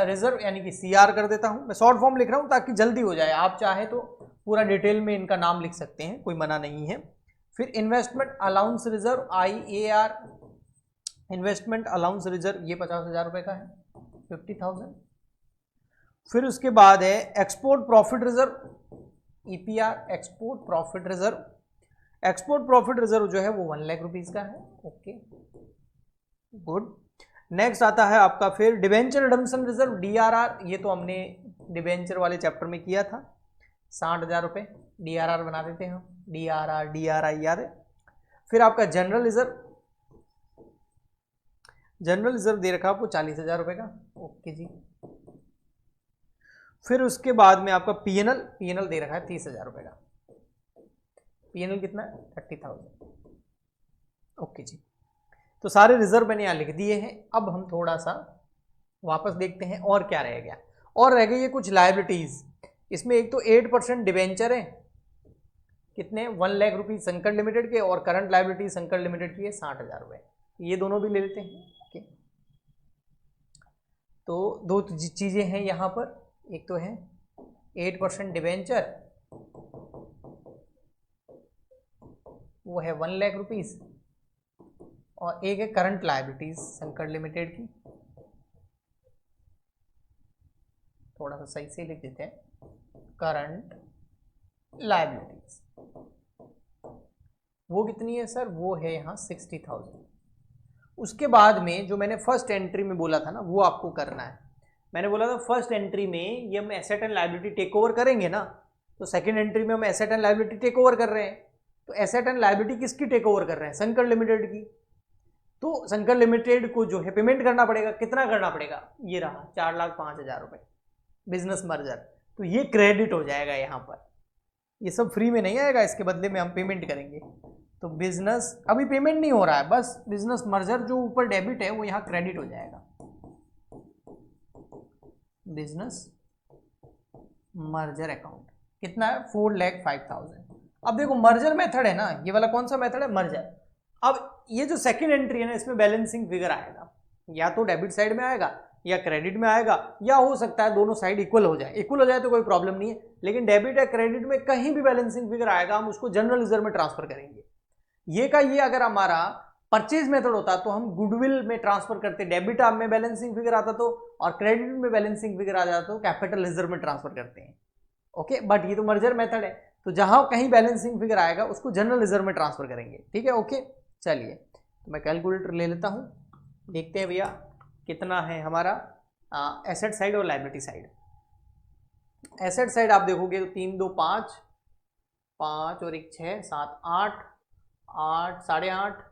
रिजर्व, यानी कि CR कर देता हूं, मैं शॉर्ट फॉर्म लिख रहा हूं ताकि जल्दी हो जाए, आप चाहे तो पूरा डिटेल में इनका नाम लिख सकते हैं, कोई मना नहीं है। फिर investment allowance reserve IAR, investment allowance reserve, ये 50,000 रुपए का है, 50,000। फिर उसके बाद है export profit reserve EPR, export profit reserve. Export profit reserve जो है वो 1 लाख रुपीज का है। Okay good. नेक्स्ट आता है आपका फिर डिवेंचर रिडम्पशन रिजर्व DRR, ये तो हमने डिवेंचर वाले चैप्टर में किया था, 60,000 रुपए DRR बना देते हैं हम, DRI याद है। फिर आपका जनरल रिजर्व, जनरल रिजर्व दे रखा आपको 40,000 रुपए का। ओके जी। फिर उसके बाद में आपका पीएनएल दे रखा है 30,000 रुपए का। पीएनएल कितना है? 30,000। ओके जी। तो सारे रिजर्व मैंने यहां लिख दिए हैं। अब हम थोड़ा सा वापस देखते हैं और क्या रह गया। और रह गई है कुछ लायबिलिटीज। इसमें एक तो 8% डिवेंचर है, कितने? 1 लाख रुपीज संकट लिमिटेड के, और करंट लायबिलिटी संकट लिमिटेड की है 60,000 रुपए। ये दोनों भी ले लेते हैं। ओके, तो दो चीजें हैं यहां पर, एक तो है 8% डिवेंचर, वो है 1 लाख रुपीज, और एक है करंट लायबिलिटीज संकट लिमिटेड की। थोड़ा सा सही से लिख देते हैं, करंट लायबिलिटीज वो कितनी है सर? वो है यहाँ 60,000। उसके बाद में जो मैंने फर्स्ट एंट्री में बोला था ना, वो आपको करना है। मैंने बोला था फर्स्ट एंट्री में ये हम asset and liability take over करेंगे ना, तो सेकंड एंट्री में हम asset and liability take over कर रहे हैं। तो एसेट एंड लायबिलिटी किसकी टेक ओवर कर रहे हैं? संकट लिमिटेड की। तो संकट लिमिटेड को जो है पेमेंट करना पड़ेगा। कितना करना पड़ेगा? ये रहा 4,05,000 रुपए, बिजनेस मर्जर। तो ये क्रेडिट हो जाएगा यहाँ पर, ये सब फ्री में नहीं आएगा, इसके बदले में हम पेमेंट करेंगे। तो बिजनेस अभी पेमेंट नहीं हो रहा है, बस बिजनेस मर्जर जो ऊपर डेबिट है वो यहाँ क्रेडिट हो जाएगा, बिजनेस मर्जर अकाउंट। कितना है? 4,05,000। अब देखो मर्जर मेथड है ना, ये वाला कौन सा मेथड है? मर्जर। अब ये जो सेकंड एंट्री है ना, इसमें बैलेंसिंग फिगर आएगा, या तो डेबिट साइड में आएगा या क्रेडिट में आएगा, या हो सकता है दोनों साइड इक्वल हो जाए। इक्वल हो जाए तो कोई प्रॉब्लम नहीं है, लेकिन डेबिट या क्रेडिट में कहीं भी बैलेंसिंग फिगर आएगा, हम उसको जनरल रिजर्व में ट्रांसफर करेंगे। ये का ये अगर हमारा परचेज मेथड होता तो हम गुडविल में ट्रांसफर करते, डेबिट में बैलेंसिंग फिगर आता तो, और क्रेडिट में बैलेंसिंग फिगर आ जाता तो कैपिटल रिजर्व में ट्रांसफर करते हैं। ओके, बट ये तो मर्जर मेथड है, तो जहां कहीं बैलेंसिंग फिगर आएगा उसको जनरल रिजर्व में ट्रांसफर करेंगे। ठीक है, ओके। चलिए तो मैं कैलकुलेटर ले लेता हूं, देखते हैं भैया कितना है हमारा एसेट साइड और लायबिलिटी साइड। एसेट साइड आप देखोगे तो 3 2 5 5 और 1 6 7 8 8 8.5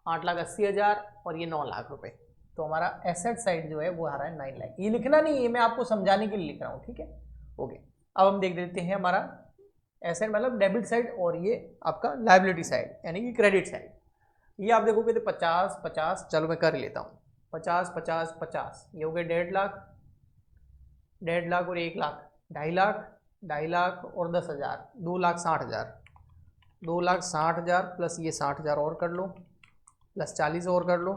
8,80,000 और ये 9 लाख रुपए। तो हमारा एसेट साइड जो है वो आ रहा है 9 लाख। ये लिखना नहीं, ये मैं आपको समझाने के लिए लिख रहा हूँ। ठीक है, ओके। अब हम देख लेते हैं हमारा एसेट मतलब डेबिट साइड, और ये आपका लायबिलिटी साइड यानी कि क्रेडिट साइड। ये आप देखोगे तो 50 50, चलो मैं कर लेता हूँ, 50 50 50, ये हो गए 1.5 लाख, 1.5 लाख और 1 लाख, 2.5 लाख, 2.5 लाख और 10,000, 2,60,000, 2,60,000 प्लस ये 60,000 और कर लो, प्लस 40 और कर लो,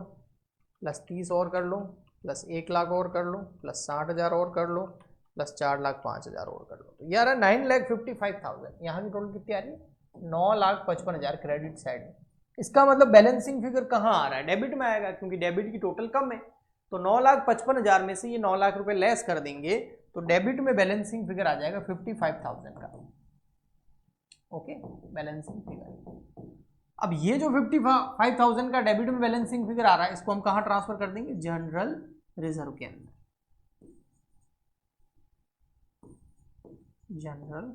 प्लस 30 और कर लो, प्लस 1 लाख और कर लो, प्लस 60,000 और कर लो, प्लस 4,05,000 और कर लो। तो ये आ रहा है 9,55,000। यहाँ की टोटल कितनी आ रही है? 9,55,000 क्रेडिट साइड में। इसका मतलब बैलेंसिंग फिगर कहाँ आ रहा है? डेबिट में आएगा, क्योंकि डेबिट की टोटल कम है। तो 9,55,000 में से ये 9 लाख रुपए लेस कर देंगे, तो डेबिट में बैलेंसिंग फिगर आ जाएगा 55,000 का। Okay, balancing figure. अब ये जो 55,000 का डेबिट में बैलेंसिंग फिगर आ रहा है, इसको हम कहाँ ट्रांसफर कर देंगे? जनरल रिजर्व के अंदर। General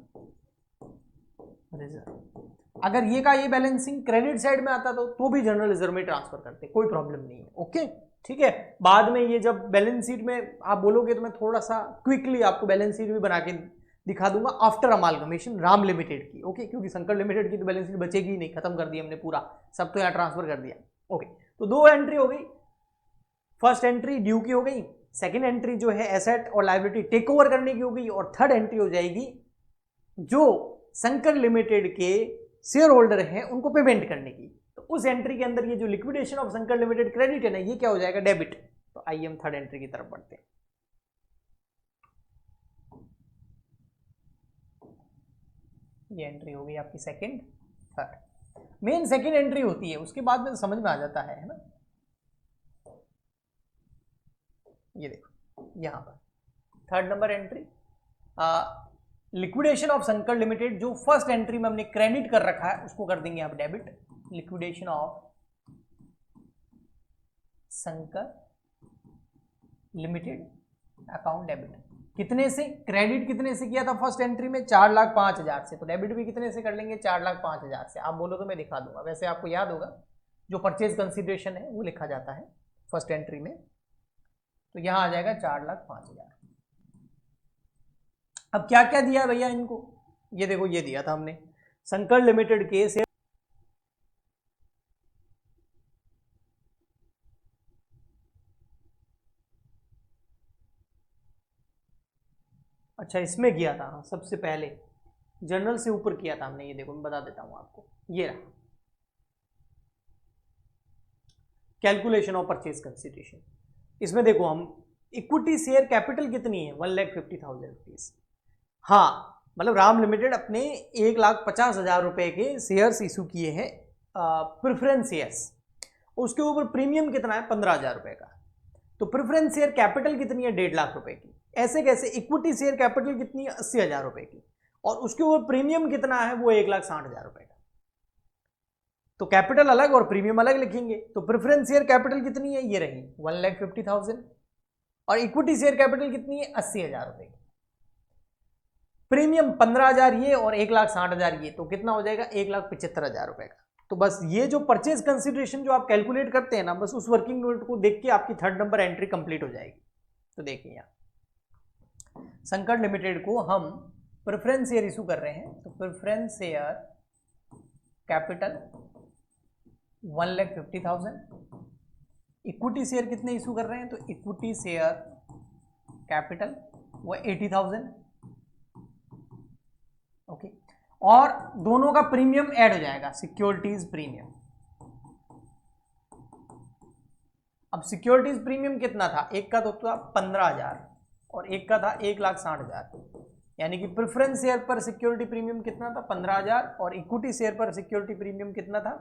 reserve. अगर ये का ये बैलेंसिंग क्रेडिट साइड में आता तो भी जनरल रिजर्व में ट्रांसफर करते, कोई प्रॉब्लम नहीं है। ओके, ठीक है। बाद में ये जब बैलेंस शीट में आप बोलोगे तो मैं थोड़ा सा क्विकली आपको बैलेंस शीट भी बना के दिखा दूंगा आफ्टर अमालगमेशन राम लिमिटेड की। ओके, क्योंकि संकट लिमिटेड की तो बैलेंस शीट बचेगी ही नहीं, खत्म कर दिया हमने पूरा, सब तो यहाँ ट्रांसफर कर दिया। ओके, तो 2 एंट्री हो गई। फर्स्ट एंट्री ड्यू की हो गई, सेकेंड एंट्री जो है एसेट और लायबिलिटी टेक ओवर करने की हो गई, और थर्ड एंट्री हो जाएगी जो संकट लिमिटेड के शेयर होल्डर हैं उनको पेमेंट करने की। तो उस एंट्री के अंदर ये जो liquidation of Shankar limited credit है ना, ये क्या हो जाएगा, डेबिट। तो आइए हम थर्ड एंट्री की तरफ बढ़ते हैं। ये एंट्री हो गई आपकी second. Third main second entry होती है, उसके बाद में तो समझ में आ जाता है ना। ये देखो यहां पर third number entry, liquidation of Shankar limited, जो फर्स्ट एंट्री में हमने क्रेडिट कर रखा है उसको कर देंगे आप debit. Liquidation of Shankar limited account debit. कितने से क्रेडिट, कितने से किया था फर्स्ट एंट्री में, 4,05,000 से। तो डेबिट भी कितने से कर लेंगे, 4,05,000 से। आप बोलो तो मैं दिखा दूंगा, वैसे आपको याद होगा जो परचेज कंसिडरेशन है वो लिखा जाता है फर्स्ट एंट्री में। तो यहां आ जाएगा 4,05,000। अब क्या क्या दिया भैया इनको, ये देखो ये दिया था हमने शंकर लिमिटेड के शेयर। अच्छा इसमें किया था, हाँ सबसे पहले जनरल से ऊपर किया था हमने। ये देखो मैं बता देता हूं आपको, ये रहा कैलकुलेशन ऑफ परचेज कंसिडरेशन। इसमें देखो हम इक्विटी शेयर कैपिटल कितनी है, 1,50,000 रुपीज। हाँ मतलब राम लिमिटेड अपने 1,50,000 रुपए के शेयर्स इशू किए हैं, प्रेफरेंस शेयर्स। उसके ऊपर प्रीमियम कितना है, 15,000 रुपए का। तो प्रेफरेंस शेयर कैपिटल कितनी है, 1.5 लाख रुपए की। ऐसे कैसे, इक्विटी शेयर कैपिटल कितनी है, 80,000 रुपए की, और उसके ऊपर प्रीमियम कितना है, वो 1,60,000 रुपए का। तो कैपिटल अलग और प्रीमियम अलग लिखेंगे। तो प्रेफरेंस शेयर कैपिटल कितनी है, ये रही 1,50,000, और इक्विटी शेयर कैपिटल कितनी है, 80,000 रुपए की। प्रीमियम 15,000 ये और 1,60,000 ये, तो कितना हो जाएगा, 1,75,000 रुपए का। तो बस ये जो परचेज कंसिडरेशन जो आप कैलकुलेट करते हैं ना, बस उस वर्किंग नोट को देख के आपकी थर्ड नंबर एंट्री कंप्लीट हो जाएगी। तो देखिए यहाँ शंकर लिमिटेड को हम प्रेफरेंस शेयर इशू कर रहे हैं, तो preference share capital 1,50,000। Equity share कितने इशू कर रहे हैं, तो इक्विटी शेयर कैपिटल वो 80,000। ओके, और दोनों का प्रीमियम ऐड हो जाएगा, सिक्योरिटीज प्रीमियम। अब सिक्योरिटीज प्रीमियम कितना था, एक का तो था 15,000 और एक का था 1,60,000। यानी कि प्रेफरेंस शेयर पर सिक्योरिटी प्रीमियम कितना था, 15,000, और इक्विटी शेयर पर सिक्योरिटी प्रीमियम कितना था,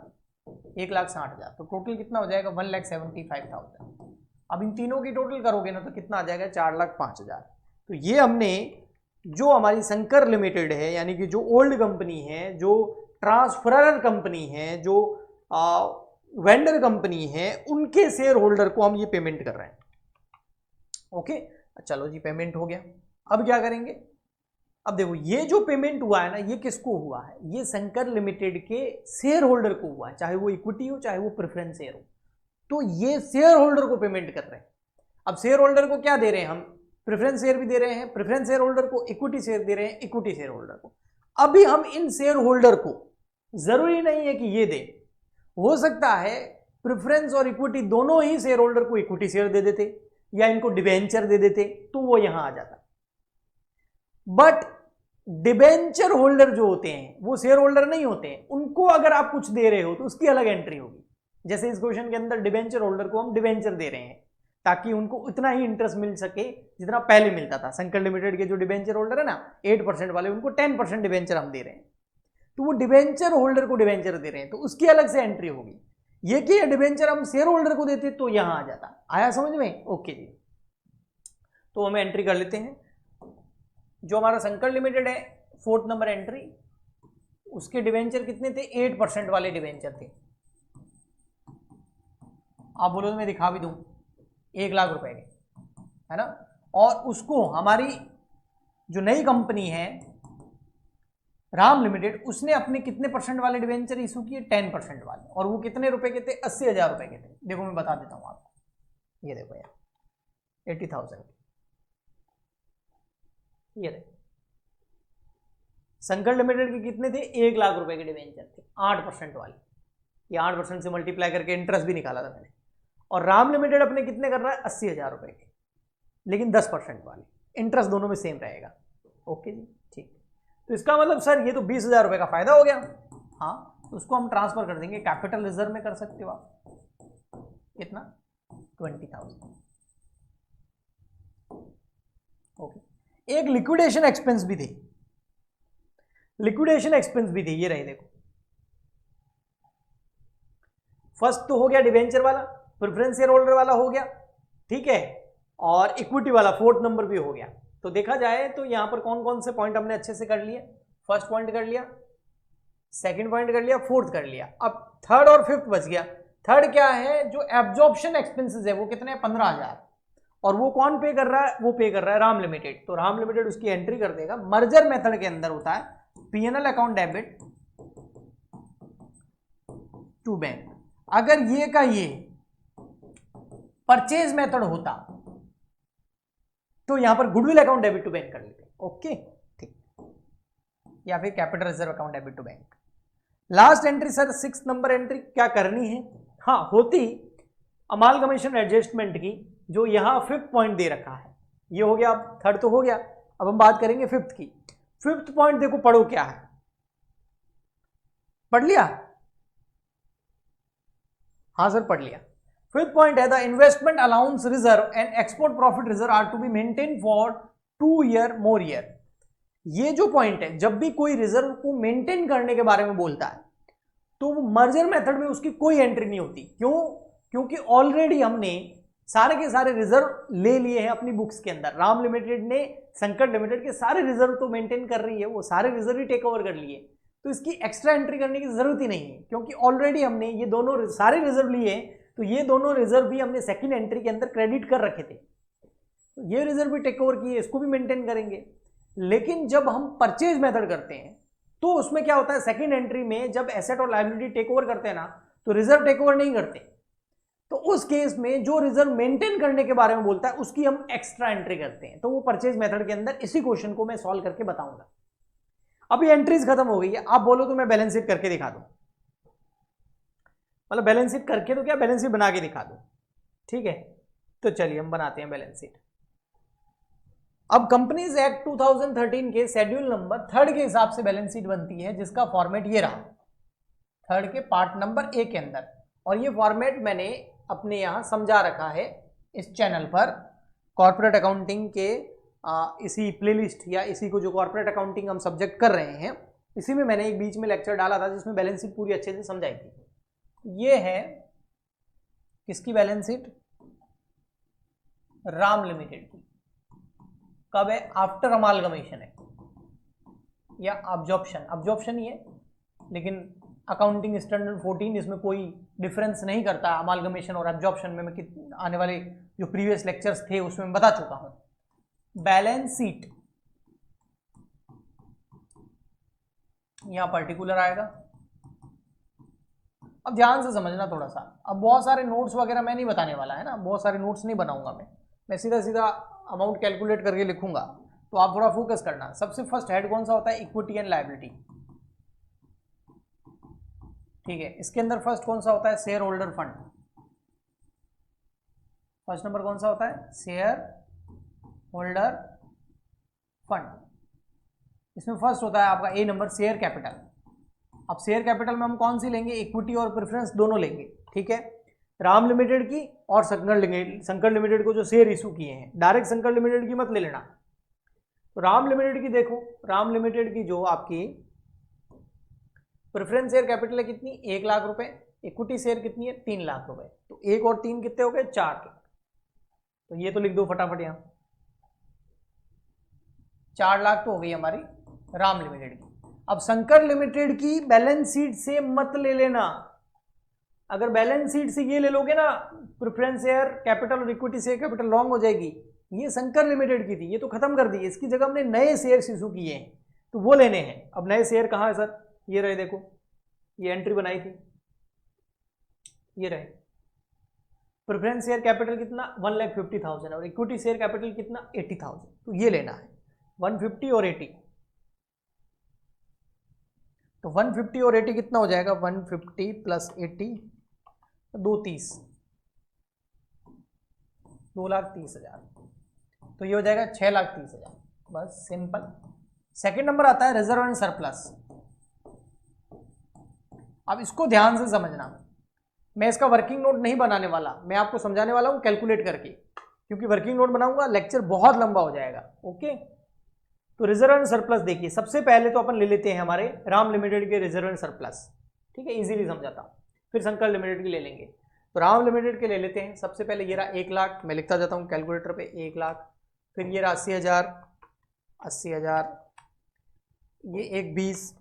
1,60,000। तो टोटल कितना हो जाएगा, 1,75,000। अब इन तीनों की टोटल करोगे ना तो कितना आ जाएगा, 4,05,000। तो ये हमने जो हमारी शंकर लिमिटेड है, यानी कि जो ओल्ड कंपनी है, जो ट्रांसफरर कंपनी है, जो वेंडर कंपनी है, उनके शेयर होल्डर को हम ये पेमेंट कर रहे हैं। ओके चलो जी, पेमेंट हो गया। अब क्या करेंगे, अब देखो ये जो पेमेंट हुआ है ना, ये किसको हुआ है, ये शंकर लिमिटेड के शेयर होल्डर को हुआ है, चाहे वो इक्विटी हो चाहे वो प्रेफरेंस शेयर हो। तो ये शेयर होल्डर को पेमेंट कर रहे हैं। अब शेयर होल्डर को क्या दे रहे हैं हम, प्रेफरेंस शेयर भी दे रहे हैं प्रेफरेंस शेयर होल्डर को, इक्विटी शेयर दे रहे हैं इक्विटी शेयर होल्डर को। अभी हम इन शेयर होल्डर को, जरूरी नहीं है कि ये दे, हो सकता है प्रेफरेंस और इक्विटी दोनों ही शेयर होल्डर को इक्विटी शेयर दे देते या इनको डिबेंचर दे देते, तो वो यहां आ जाता। बट डिबेंचर होल्डर जो होते हैं वो शेयर होल्डर नहीं होते हैं, उनको अगर आप कुछ दे रहे हो तो उसकी अलग एंट्री होगी। जैसे इस क्वेश्चन के अंदर डिबेंचर होल्डर को हम डिबेंचर दे रहे हैं ताकि उनको उतना ही इंटरेस्ट मिल सके जितना पहले मिलता था। शंकर लिमिटेड के जो डिबेंचर होल्डर है ना 8% वाले, उनको 10% डिबेंचर हम दे रहे हैं। तो वो डिबेंचर होल्डर को डिबेंचर दे रहे हैं, तो उसकी अलग से एंट्री होगी। ये कि डिबेंचर हम शेयर होल्डर को देते तो यहां आ जाता। आया समझ में, ओके जी। तो हमें एंट्री कर लेते हैं। जो हमारा शंकर लिमिटेड है, फोर्थ नंबर एंट्री, उसके डिबेंचर कितने थे, 8% वाले डिबेंचर थे। आप बोलो तो मैं दिखा भी दूं, 1 लाख रुपए के, है ना। और उसको हमारी जो नई कंपनी है राम लिमिटेड, उसने अपने कितने परसेंट वाले डिबेंचर इशू किए, 10% वाले, और वो कितने रुपए के थे, 80,000 रुपए के थे। देखो मैं बता देता हूं आपको, ये देखो यार 80,000, ये देखो शंकर लिमिटेड के कितने थे, 1 लाख रुपए के डिबेंचर थे, 8% वाले। ये 8% से मल्टीप्लाई करके इंटरेस्ट भी निकाला था मैंने। और राम लिमिटेड अपने कितने कर रहा है, 80,000 रुपए के, लेकिन 10% वाले, इंटरेस्ट दोनों में सेम रहेगा। ओके जी, ठीक। तो इसका मतलब सर ये तो 20,000 रुपए का फायदा हो गया। हाँ, तो उसको हम ट्रांसफर कर देंगे, कैपिटल रिजर्व में कर सकते हो आप। कितना? 20,000। ओके। एक लिक्विडेशन एक्सपेंस भी थे, लिक्विडेशन एक्सपेंस भी थे, ये रहे देखो। फर्स्ट तो हो गया डिवेंचर वाला, प्रेफरेंस शेयर होल्डर वाला हो गया, ठीक है, और इक्विटी वाला फोर्थ नंबर भी हो गया। तो देखा जाए तो यहां पर कौन कौन से पॉइंट हमने अच्छे से कर लिए। फर्स्ट पॉइंट कर लिया, सेकंड पॉइंट कर लिया, फोर्थ कर लिया, अब थर्ड और फिफ्थ बच गया। थर्ड क्या है, जो एब्जॉर्प्शन एक्सपेंसेस है वो कितने हैं, 15,000, और वो कौन पे कर रहा है, वो पे कर रहा है राम लिमिटेड। तो राम लिमिटेड उसकी एंट्री कर देगा। मर्जर मेथड के अंदर होता है PNL account debit to bank. अगर ये का ये परचेज मेथड होता तो यहां पर goodwill account debit to bank कर लेते। ओके, ठीक, या फिर capital reserve account debit to bank. Last entry sir 6 number entry क्या करनी है, हाँ होती अमालगमेशन एडजस्टमेंट की, जो यहां फिफ्थ पॉइंट दे रखा है। ये हो गया, अब थर्ड तो हो गया, अब हम बात करेंगे फिफ्थ की। फिफ्थ पॉइंट देखो, पढ़ो क्या है, पढ़ लिया? हाँ सर पढ़ लिया। फिफ्थ पॉइंट है the investment allowance reserve and export profit reserve are to be maintain for 2 year more year. ये जो पॉइंट है, जब भी कोई रिजर्व को मेंटेन करने के बारे में बोलता है तो मर्जर मेथड में उसकी कोई एंट्री नहीं होती। क्यों? क्योंकि ऑलरेडी हमने सारे के सारे रिजर्व ले लिए हैं अपनी बुक्स के अंदर। राम लिमिटेड ने संकट लिमिटेड के सारे रिजर्व तो मेंटेन कर रही है, वो सारे रिजर्व ही टेक ओवर कर लिए, तो इसकी एक्स्ट्रा एंट्री करने की जरूरत ही नहीं है, क्योंकि ऑलरेडी हमने ये दोनों सारे रिजर्व लिए, तो ये दोनों रिजर्व भी हमने सेकंड एंट्री के अंदर क्रेडिट कर रखे थे, तो ये रिजर्व भी टेक ओवर किए, इसको भी मेंटेन करेंगे। लेकिन जब हम परचेज मेथड करते हैं तो उसमें क्या होता है, सेकंड एंट्री में जब एसेट और लायबिलिटी टेक ओवर करते हैं ना, तो रिजर्व टेक ओवर नहीं करते। तो उस केस में जो रिजर्व मेंटेन करने के बारे में बोलता है उसकी हम एक्स्ट्रा एंट्री करते हैं। तो वो परचेज मेथड के अंदर इसी क्वेश्चन को मैं सॉल्व करके बताऊंगा। अभी एंट्रीज खत्म हो गई है, आप बोलो तो मैं बैलेंस शीट करके दिखा दूं, मतलब बैलेंस शीट करके तो क्या, बैलेंस शीट बना के दिखा दूं, ठीक है। तो चलिए हम बनाते हैं बैलेंस शीट। अब कंपनीज एक्ट 2013 के शेड्यूल नंबर 3 के हिसाब से बैलेंस शीट बनती है, जिसका फॉर्मेट ये रहा, 3 के पार्ट नंबर ए के अंदर। और ये फॉर्मेट मैंने अपने यहाँ समझा रखा है इस चैनल पर, कॉर्पोरेट अकाउंटिंग के इसी प्लेलिस्ट या इसी को जो कॉर्पोरेट अकाउंटिंग हम सब्जेक्ट कर रहे हैं, इसी में मैंने एक बीच में लेक्चर डाला था जिसमें बैलेंस शीट पूरी अच्छे से समझाई थी। ये है किसकी बैलेंस शीट, राम लिमिटेड की। कब है, आफ्टर अमालगमेशन है या अब्जॉर्प्शन, अब्जॉर्प्शन ही है, लेकिन अकाउंटिंग स्टैंडर्ड 14 इसमें कोई डिफरेंस नहीं करता अमालगमेशन और एब्जॉर्प्शन में। मैं आने वाले जो प्रीवियस लेक्चर्स थे उसमें बता चुका हूं। बैलेंस शीट यहां पर्टिकुलर आएगा। अब ध्यान से समझना थोड़ा सा, अब बहुत सारे नोट्स वगैरह मैं नहीं बताने वाला है ना, बहुत सारे नोट्स नहीं बनाऊंगा मैं सीधा सीधा अमाउंट कैलकुलेट करके लिखूंगा, तो आप थोड़ा फोकस करना। सबसे फर्स्ट हेड कौन सा होता है, इक्विटी एंड लायबिलिटी, ठीक है। इसके अंदर फर्स्ट कौन सा होता है, share holder fund. First number कौन सा होता है, शेयर होल्डर फंड। इसमें फर्स्ट होता है आपका ए नंबर, शेयर कैपिटल। अब शेयर कैपिटल में हम कौन सी लेंगे, इक्विटी और प्रेफरेंस दोनों लेंगे, ठीक है। राम लिमिटेड की और संकट लिमिटेड को जो शेयर इशू किए हैं, डायरेक्ट संकट लिमिटेड की मत ले लेना। तो राम लिमिटेड की देखो, राम लिमिटेड की जो आपकी प्रेफरेंस शेयर कैपिटल है कितनी, 1 लाख रुपए, इक्विटी शेयर कितनी है, 3 लाख रुपए, तो 1 और 3 कितने हो गए, 4 के। तो ये तो लिख दो फटाफट यहां, 4 लाख तो हो गई हमारी राम लिमिटेड की। अब संकर लिमिटेड की बैलेंस शीट से मत ले लेना। अगर बैलेंस शीट से ये ले लोगे ना, प्रेफरेंस शेयर कैपिटल और इक्विटी शेयर कैपिटल रॉन्ग हो जाएगी। ये संकर लिमिटेड की थी, ये तो खत्म कर दी, इसकी जगह हमने नए शेयर इशू किए हैं, तो वो लेने हैं। अब नए शेयर कहाँ है सर, ये रहे, देखो ये एंट्री बनाई थी, ये रहे। प्रेफरेंस शेयर कैपिटल कितना, 1,50,000 और इक्विटी शेयर कैपिटल कितना, 80,000। तो ये लेना है 150 और 80। तो 150 और 80 कितना हो जाएगा, 150 प्लस 80 230, 2,30,000। तो ये हो जाएगा 6,30,000, बस सिंपल। सेकंड नंबर आता है रिजर्व एंड सरप्लस। अब इसको ध्यान से समझना, मैं इसका वर्किंग नोट नहीं बनाने वाला, मैं आपको समझाने वाला हूं कैलकुलेट करके, क्योंकि वर्किंग नोट बनाऊंगा लेक्चर बहुत लंबा हो जाएगा। ओके, तो रिजर्व एंड सरप्लस देखिए, सबसे पहले तो अपन ले लेते हैं हमारे राम लिमिटेड के रिजर्व एंड सरप्लस, ठीक है, इजीली समझाता हूं, फिर शंकर लिमिटेड की ले लेंगे। तो राम लिमिटेड के ले लेते हैं। सबसे पहले ये रहा 1 लाख, मैं लिखता जाता हूं कैलकुलेटर पे 1 लाख, फिर ये रहा 80,000, 80,000, ये एक 20,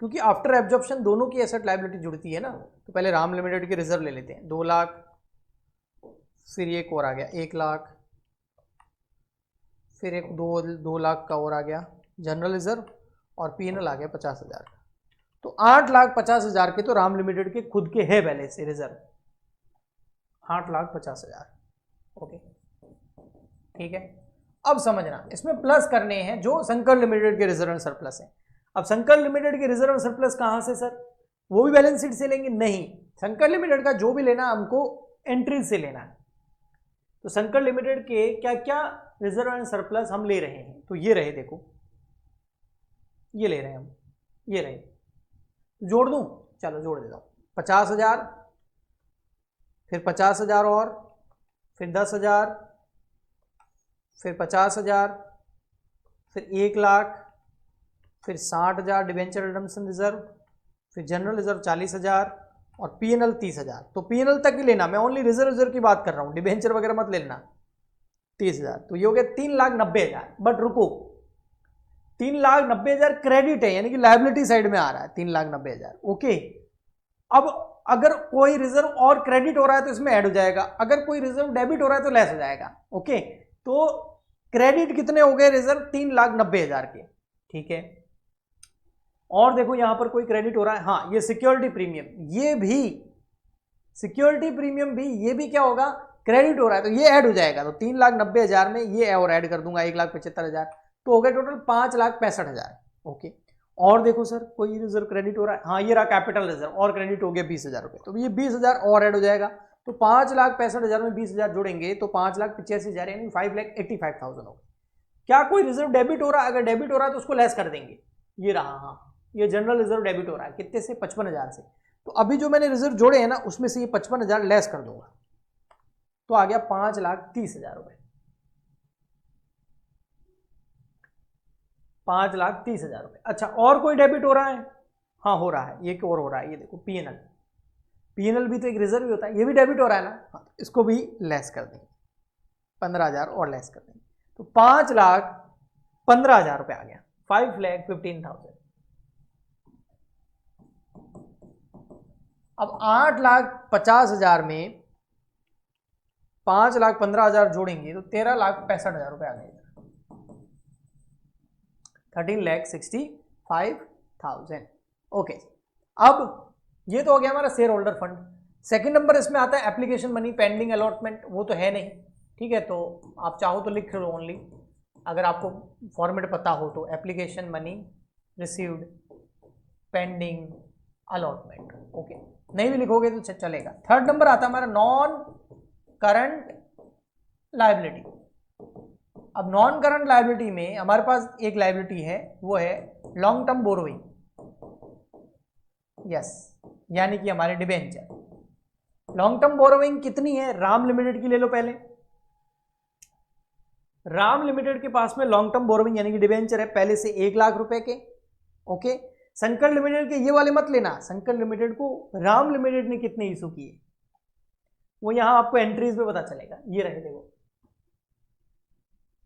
क्योंकि आफ्टर एब्जॉर्प्शन दोनों की एसेट लायबिलिटी जुड़ती है ना, तो पहले राम लिमिटेड के रिजर्व ले लेते हैं 2 लाख, फिर ये एक और आ गया 1 लाख, फिर एक 2 लाख का और आ गया जनरल रिजर्व, और पीएनएल आ गया 50,000 का। तो 8,50,000 के तो राम लिमिटेड के खुद के है पहले से रिजर्व, 8,50,000। ओके, ठीक है। अब समझना, इसमें प्लस करने हैं जो शंकर लिमिटेड के रिजर्व एंड सरप्लस है। अब शंकर लिमिटेड के रिजर्व एंड सरप्लस कहां से सर, वो भी बैलेंस शीट से लेंगे? नहीं, शंकर लिमिटेड का जो भी लेना हमको एंट्रीज से लेना है। तो शंकर लिमिटेड के क्या क्या रिजर्व एंड सरप्लस हम ले रहे हैं, तो ये रहे, देखो ये ले रहे हैं हम, ये रहे, जोड़ दूं, चलो जोड़ देता हूं, 50,000, फिर 50,000 और, फिर 10,000, फिर 50,000, फिर 1 लाख, फिर 60,000 डिबेंचर रिडम्पशन रिजर्व, फिर जनरल रिजर्व 40,000 और पीएनएल 30,000। तो पीएनएल तक ही लेना, मैं ओनली रिजर्व की बात कर रहा हूं, डिबेंचर वगैरह मत लेना। 30,000, तो ये हो गया 3,90,000। बट रुको, 3,90,000 क्रेडिट है, यानी कि लायबिलिटी साइड में आ रहा है 3,90,000। ओके, अब अगर कोई रिजर्व और क्रेडिट हो रहा है तो इसमें ऐड हो जाएगा, अगर कोई रिजर्व डेबिट हो रहा है तो लेस हो जाएगा। ओके, तो क्रेडिट कितने हो गए रिजर्व? 3,90,000 के, ठीक है। और देखो यहां पर कोई क्रेडिट हो रहा है, हाँ, ये सिक्योरिटी प्रीमियम, ये भी सिक्योरिटी प्रीमियम भी, ये भी क्या होगा, क्रेडिट हो रहा है, तो ये ऐड हो जाएगा। तो 3,90,000 में ये और ऐड कर दूंगा 1,75,000, तो हो गया टोटल 5,65,000। ओके, और देखो सर कोई रिजर्व क्रेडिट हो रहा है, हाँ ये रहा कैपिटल रिजर्व, और क्रेडिट हो गया 20,000 रुपए, तो ये 20,000 और ऐड हो जाएगा। तो 5,65,000 में 20,000 जोड़ेंगे तो 5,85,000 यानी 5,85,000 होगा। क्या कोई रिजर्व डेबिट हो रहा है? अगर डेबिट हो रहा है तो उसको लेस कर देंगे, ये रहा, हाँ ये जनरल रिजर्व डेबिट हो रहा है, कितने से? 55,000 से। तो अभी जो मैंने रिजर्व जोड़े हैं ना, उसमें से ये 55,000 लेस कर दूंगा, तो आ गया 5,30,000 रुपए, 5,30,000 रुपए। अच्छा, और कोई डेबिट हो रहा है? हाँ हो रहा है, ये और हो रहा है, ये देखो पीएनएल, पीएनएल भी तो एक रिजर्व ही होता है, ये भी डेबिट हो रहा है ना, हाँ, इसको भी लेस कर देंगे, 15,000 और लेस कर देंगे, तो 5,15,000 रुपए आ गया, 5,15,000। अब 8,50,000 में 5,15,000 जोड़ेंगे तो 13,65,000 रुपए आ गए, 13,65,000। ओके, अब ये तो हो गया हमारा share holder fund. Second number इसमें आता है एप्लीकेशन मनी पेंडिंग अलॉटमेंट, वो तो है नहीं, ठीक है, तो आप चाहो तो लिख लो ओनली, अगर आपको फॉर्मेट पता हो तो, application money received pending allotment. Okay, नहीं भी लिखोगे तो चलेगा। थर्ड नंबर आता है हमारा नॉन करंट लायबिलिटी। अब नॉन करंट लायबिलिटी में हमारे पास एक लायबिलिटी है, वो है लॉन्ग टर्म बोरोइंग, यस, यानी कि हमारे डिबेंचर। लॉन्ग टर्म बोरोइंग कितनी है? राम लिमिटेड की ले लो पहले। राम लिमिटेड के पास में लॉन्ग टर्म बोरोइंग यानी कि डिबेंचर है पहले से 1 लाख रुपए के। ओके, शंकर लिमिटेड के ये वाले मत लेना, शंकर लिमिटेड को राम लिमिटेड ने कितने इशू किए वो यहां आपको एंट्रीज में पता चलेगा, ये रहे देखो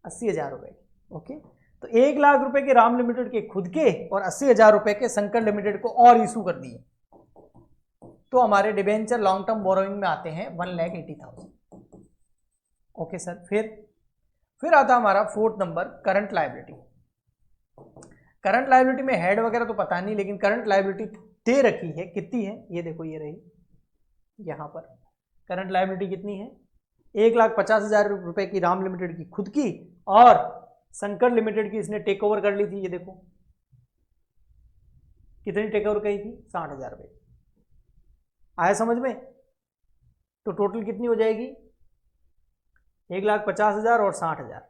80,000 रुपए। ओके, तो 1 लाख रुपए के राम लिमिटेड के खुद के और 80,000 रुपए के शंकर लिमिटेड को और इशू कर दिए, तो हमारे डिबेंचर लॉन्ग टर्म बोरोइंग में आते हैं 1,80,000। ओके सर, फिर आता हमारा fourth number current liability. Current liability में हेड वगैरह तो पता नहीं, लेकिन करंट लायबिलिटी दे रखी है, कितनी है ये देखो, ये रही यहां पर करंट लायबिलिटी कितनी है, 1,50,000 रुपए की राम लिमिटेड की खुद की, और शंकर लिमिटेड की इसने टेक ओवर कर ली थी, ये देखो कितनी टेक ओवर की थी, 60,000 रुपए। आया समझ में? तो टोटल कितनी हो जाएगी, 1,50,000 और 60,000,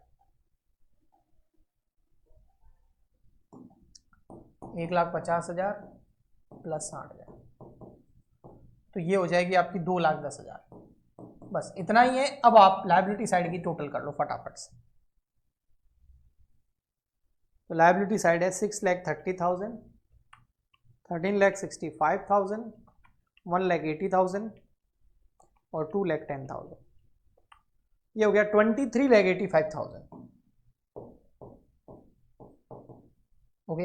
1,50,000 प्लस 60,000, तो ये हो जाएगी आपकी 2,10,000। बस इतना ही है। अब आप लायबिलिटी साइड की टोटल कर लो फटाफट से। तो लायबिलिटी साइड है 6,30,000, 13,65,000, 1,80,000 और 2,10,000। ये हो गया 23,85,000। ओके,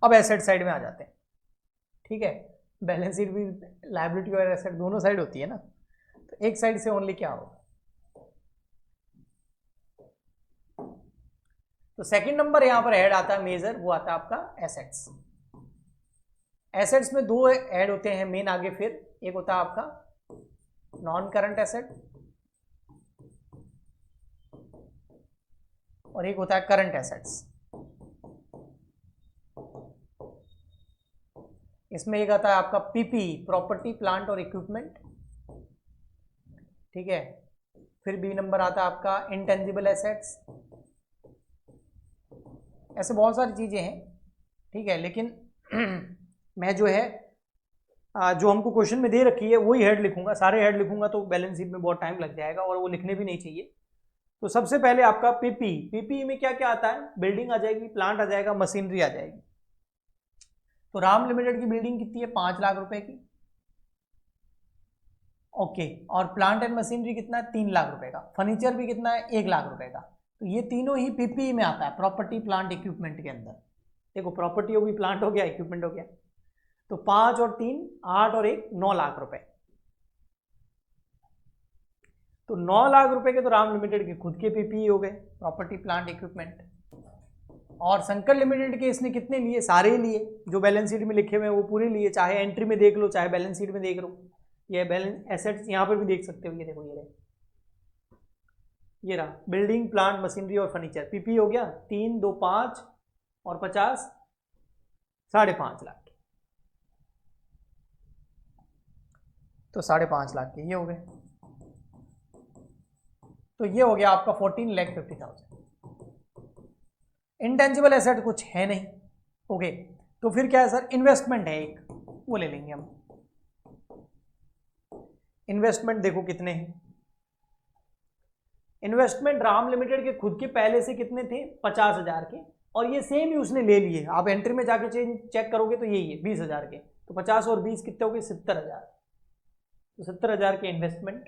अब एसेट साइड में आ जाते हैं। ठीक है, बैलेंस शीट भी लायबिलिटी और एसेट दोनों साइड होती है ना, तो एक साइड से ओनली क्या होगा। तो सेकंड नंबर यहां पर ऐड आता है मेजर, वो आता है आपका एसेट्स। एसेट्स में दो ऐड होते हैं मेन आगे, फिर एक होता है आपका नॉन करंट एसेट और एक होता है करंट एसेट्स। इसमें एक आता है आपका पीपी, प्रॉपर्टी प्लांट और इक्विपमेंट। ठीक है, फिर बी नंबर आता है आपका इंटेंजिबल एसेट्स। ऐसे बहुत सारी चीजें हैं। ठीक है, लेकिन मैं जो है जो हमको क्वेश्चन में दे रखी है वही हेड लिखूंगा। सारे हेड लिखूंगा तो बैलेंस शीट में बहुत टाइम लग जाएगा और वो लिखने भी नहीं चाहिए। तो सबसे पहले आपका पीपी, पीपी में क्या क्या आता है, बिल्डिंग आ जाएगी, प्लांट आ जाएगा, मशीनरी आ जाएगी। तो राम लिमिटेड की बिल्डिंग कितनी है, 5 लाख रुपए की। ओके, और प्लांट एंड मशीनरी कितना है, 3 लाख रुपए का। फर्नीचर भी कितना है, 1 लाख रुपए का। तो ये तीनों ही पीपी में आता है, प्रॉपर्टी प्लांट इक्विपमेंट के अंदर। देखो, प्रॉपर्टी होगी, प्लांट हो गया, इक्विपमेंट हो गया। तो 5 और 3 8 और 1 9 लाख रुपए। तो 9 लाख रुपए के तो राम लिमिटेड के खुद के पीपी हो गए, प्रॉपर्टी प्लांट इक्विपमेंट। और शंकर लिमिटेड के इसने कितने लिए, सारे लिए, जो बैलेंस शीट में लिखे हुए हैं वो पूरे लिए, चाहे एंट्री में देख लो चाहे बैलेंस शीट में देख लो। ये बैलेंस एसेट्स यहां पर भी देख सकते हो, ये देखो, ये रहा बिल्डिंग, प्लांट, मशीनरी और फर्नीचर। पीपी हो गया 3 2 5 और 50 5.5 लाख। तो 5.5 लाख के ये हो गए। तो ये हो गया आपका 14,50,000। इंटेंजिबल एसेट कुछ है नहीं। ओके, तो फिर क्या है सर, इन्वेस्टमेंट है एक, वो ले लेंगे हम। इन्वेस्टमेंट देखो कितने हैं। इन्वेस्टमेंट राम लिमिटेड के खुद के पहले से कितने थे, 50,000 के, और ये सेम ही उसने ले लिए। आप एंट्री में जाके चेक करोगे तो यही है, 20,000 के। तो 50 और 20 कितने हो गए, 70,000। तो 70,000 के इन्वेस्टमेंट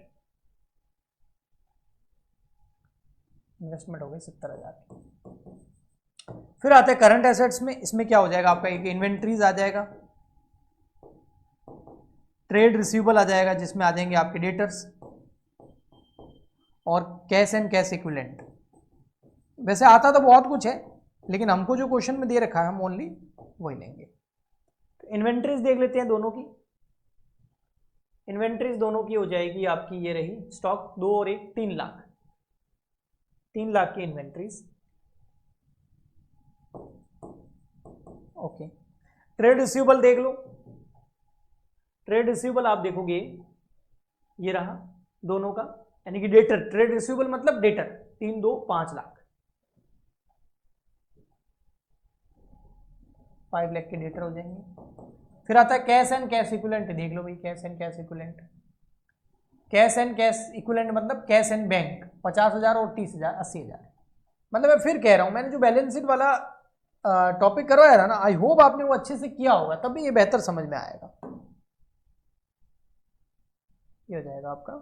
हो गई 70,000। फिर आते हैं करंट एसेट्स में। इसमें क्या हो जाएगा आपका, एक इन्वेंट्रीज आ जाएगा, ट्रेड रिसीवेबल आ जाएगा, जिसमें आ जाएंगे आपके डेटर्स, और कैश एंड कैश इक्विवेलेंट। वैसे आता तो बहुत कुछ है, लेकिन हमको जो क्वेश्चन में दे रखा है हम ओनली वही लेंगे। तो इन्वेंट्रीज देख लेते हैं दोनों की। इन्वेंट्रीज दोनों की हो जाएगी आपकी, ये रही स्टॉक 2 और 1 3 लाख, 3 लाख की इन्वेंट्रीज। ओके, ट्रेड रिसीवेबल देख लो। ट्रेड रिसीवेबल आप देखोगे ये रहा दोनों का, यानी कि डेटर, ट्रेड रिसीवेबल मतलब डेटर, 3 2 5 लाख, 5 लाख के डेटर हो जाएंगे। फिर आता है कैश एंड कैश इक्विवेलेंट, देख लो भाई, cash and cash equivalent. Cash and cash equivalent मतलब कैश एंड बैंक, 50,000 और 30,000 80,000। मतलब मैं फिर कह रहा हूं, मैंने जो बैलेंस शीट वाला टॉपिक करवाया था ना, आई होप आपने वो अच्छे से किया होगा, तभी ये बेहतर समझ में आएगा। ये हो जाएगा आपका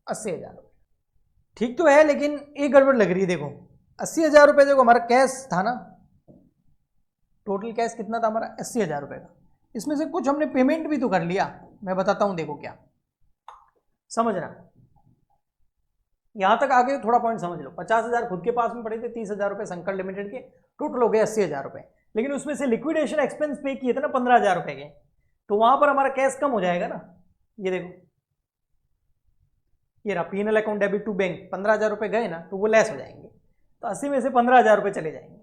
80,000 रुपये। ठीक तो है, लेकिन एक गड़बड़ लग रही है। देखो 80,000 रुपये, देखो हमारा कैश था ना, टोटल कैश कितना था हमारा, 80,000 रुपये का। इसमें से कुछ हमने पेमेंट भी तो कर लिया। मैं बताता हूं, देखो क्या समझना, यहां तक आगे थोड़ा पॉइंट समझ लो। 50,000 खुद के पास में पड़े थे, 30,000 रुपये शंकर लिमिटेड के, टोटल हो गए 80,000 रुपये। लेकिन उसमें से लिक्विडेशन एक्सपेंस पे किए थे ना 15,000 रुपये के, तो वहां पर हमारा कैश कम हो जाएगा ना। ये देखो, ये रहा PNL account debit to bank, 15,000 रुपये गए ना, तो वो लेस हो जाएंगे। तो 80 में से 15,000 रुपये चले जाएंगे।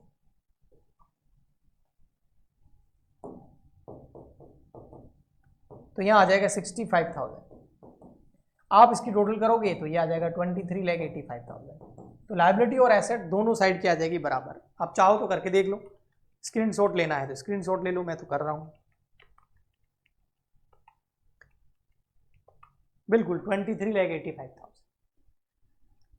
तो यहां आ जाएगा 65,000। आप इसकी टोटल करोगे तो ये आ जाएगा 23,85,000। तो लायबिलिटी और एसेट दोनों साइड की आ जाएगी बराबर। आप चाहो तो करके देख लो, स्क्रीनशॉट लेना है तो स्क्रीनशॉट ले लो, मैं तो कर रहा हूं। बिल्कुल 23,85,000।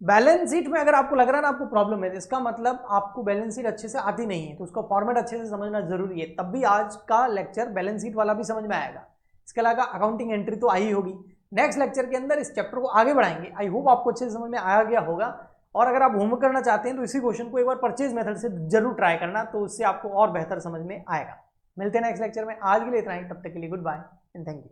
बैलेंस शीट में अगर आपको लग रहा है ना आपको प्रॉब्लम है, तो इसका मतलब आपको बैलेंस शीट अच्छे से आती नहीं है, तो उसका फॉर्मेट अच्छे से समझना जरूरी है, तब भी आज का लेक्चर बैलेंस शीट वाला भी समझ में आएगा। इसके अलावा अकाउंटिंग एंट्री तो आई होगी। नेक्स्ट लेक्चर के अंदर इस चैप्टर को आगे बढ़ाएंगे। आई होप आपको अच्छे से समझ में आ गया होगा। और अगर आप होमवर्क करना चाहते हैं तो इसी क्वेश्चन को एक बार परचेज मेथड से जरूर ट्राई करना, तो उससे आपको और बेहतर समझ में आएगा। मिलते हैं नेक्स्ट लेक्चर में। आज के लिए इतना ही, तब तक के लिए goodbye and thank you.